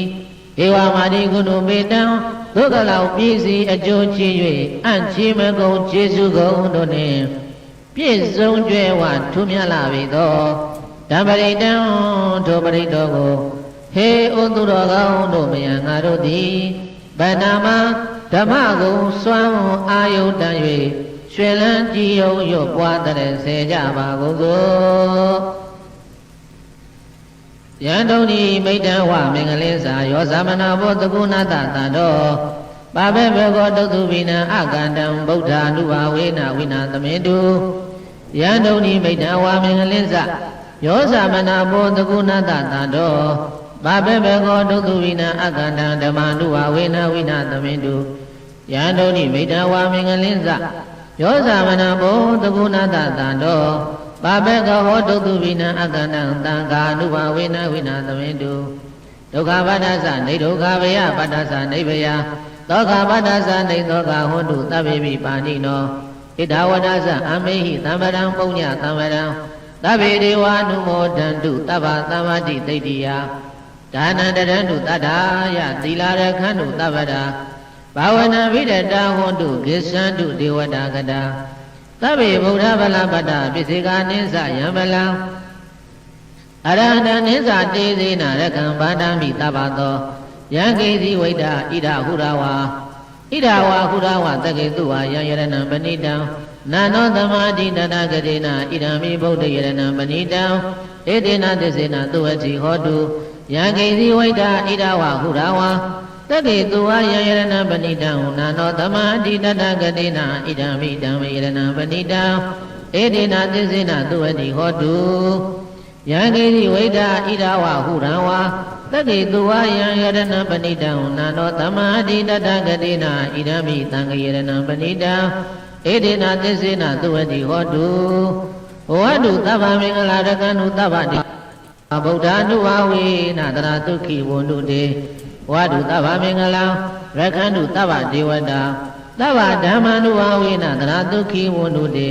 ဧဝမာတိကုဏုမေတံဒုက္ခလောက်ပြည့်စည်အကျိုးချီ၍အံ့ချီမကုန်ကျေစုကုန်တို့နှင့်ပြည့်စုံကြွယ်ဝထူးမြတ်လာပြီသောဓမ္မရိတံထိုပရိတောကိုဟေဩသူတော်ကောင်းတို့မယံငါတို့သည်ဗန္နာမဓမ္မကိုစွမ်းအာယုတန်၍ရွှေလန်းကြည်ယုံရွတ်ပွားတဲ့စေကြပါကုန်သောယံတုန်ဤမိတ္တဝမင်္ဂလင်းစာယောသမနာဘောတကုဏတတံတော်ပါဘေဘေကောတုတုပိနံအကန္တံဗုဒ္ဓ ानु ဘာဝေနဝိနာသမေတုယံတုန်ဤမိတ္တဝမင်္ဂလင်းစာယောသမနာဘောတကုဏတတံတော်ပါဘေဘေကောတုတုပိနံအကန္တံဓမ္မာနုဘာဝေနဝိနာသမေတုယံတုန်ဤမိတ္တဝမင်္ဂလင်းစာယောသမနာဘောတကုဏတတံတော်ပါဘေကဟောတုတုပိနံအကန္တံတံဃာနုဘာဝေနဝိနာသမေတုဒုက္ခပတ္တသနေဒုက္ခဗယပတ္တသနေဗယသောကပတ္တသနေသောကဟောတုသဗ္ဗေပိပါဏိနောဣဒဝဒသအမေဟိသံဗရံပုညသံဗရံသဗ္ဗေဒေဝ ानु မောဒန္တုသဗ္ဗသမ္မာတိသိတ္တိယဒါနန္တရန္တုတတ္ထာယသီလာရခန္တုသဗ္ဗတာဘာဝနာဝိရတဟောတုကိသန္တုဒေဝတာကတာသဗ္ဗေဗုဒ္ဓဗလပတ္တပိစေကာနိသယံဗလံအရဟတနိသတေဇေနရကံဗန္ဓမိသဗ္ဗသောယံကိတိဝိဒ္ဓဣဒဟုရဝါဣဒဝါဟုရဝတကေတုဝါယံယရဏံပဏိတံနာနောသမာဓိတတဂတိနာဣဒံမိဗုဒ္ဓယရဏံပဏိတံဧတေနသစ္စေနသုဝတိဟောတုယံကိတိဝိဒ္ဓဣဒဝါဟုရဝါတကေတုဝါယံယရဏံပဏိတံနာနောသမာဓိတတဂတိနာဣဒံမိဓမ္မေယရဏံပဏိတံဧတေနသစ္စေနသုဝတိဟောတုယံကိတိဝိဒ္ဓဣဒဝါဟုရဝါတကေတုဝါယံယရဏံပဏိတံနာနောသမာဓိတတဂတိနာဣဒံမိသံဃေယရဏံပဏိတံဧတေနသစ္စေနသုဝတိဟောတုဟောတုသဗ္ဗမင်္ဂလာရကန္တုသဗ္ဗတိဗုဒ္ဓ ानु ဘာဝေနတရာဒုက္ခိဝန္တုတေဝါတုသဗ္ဗမင်္ဂလာရခန္တုသဗ္ဗဒေဝတာသဗ္ဗဓမ္မာနုဘာဝေနတရာဒုက္ခိဝန္တုတေ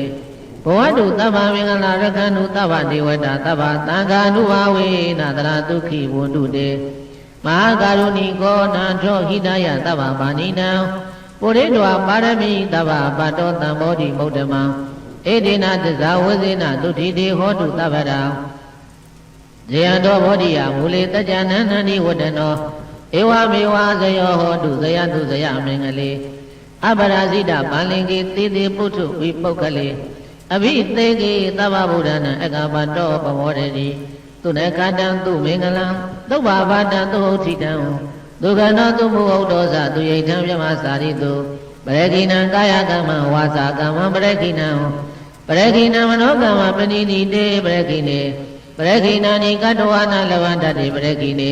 ဘဝတုသဗ္ဗမင်္ဂလာရခန္တုသဗ္ဗဒေဝတာသဗ္ဗသံဃာနုဘာဝေနတရာဒုက္ခိဝန္တုတေမဟာကာရုဏိကောနာထောဟိတယသဗ္ဗပါဏိနံပုရိတောပါရမိသဗ္ဗပါတောတံမောဓိမௌတမံဧတေနသစ္စာဝဇေနသုတိတေဟောတုသဗ္ဗရာဇယံတောဘောဓိယမူလေတကြနန္နန္ဒီဝတ္တနောဧဝမေဝဇယောဟောတုဇယတုဇယမင်္ဂလေအပရာဇိတပန္လင်ကေသေသေပုထုဝိပုဂ္ဂလေအဘိသေကေသဗ္ဗဗုဒ္ဓနာအကပတောပမောတေတိသူနကတံသူမင်္ဂလံသုဗ္ဗဘာတံသူဥဋ္ဌိတံဒုက္ခနောသူမုဟုတ်တောဇသူယိဋ္ဌံမြမစာရိတုပရခိဏံကာယကမ္မဝါစာကမ္မပရခိဏံမနောကမ္မပဏိနိတေပရခိနေပရခိဏာနိကတဝါနာလဝန္တတေပရခိနေ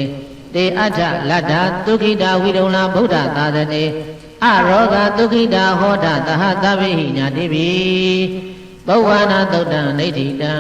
တေအထလတ္ထသုခိတာဝိရုံလာဗုဒ္ဓသာသနေအရောဂသုခိတာဟောဒသဟသဗ္ဗိဟိညာတိပိဘဝနာသုတ်တံဒိဋ္ဌိတံ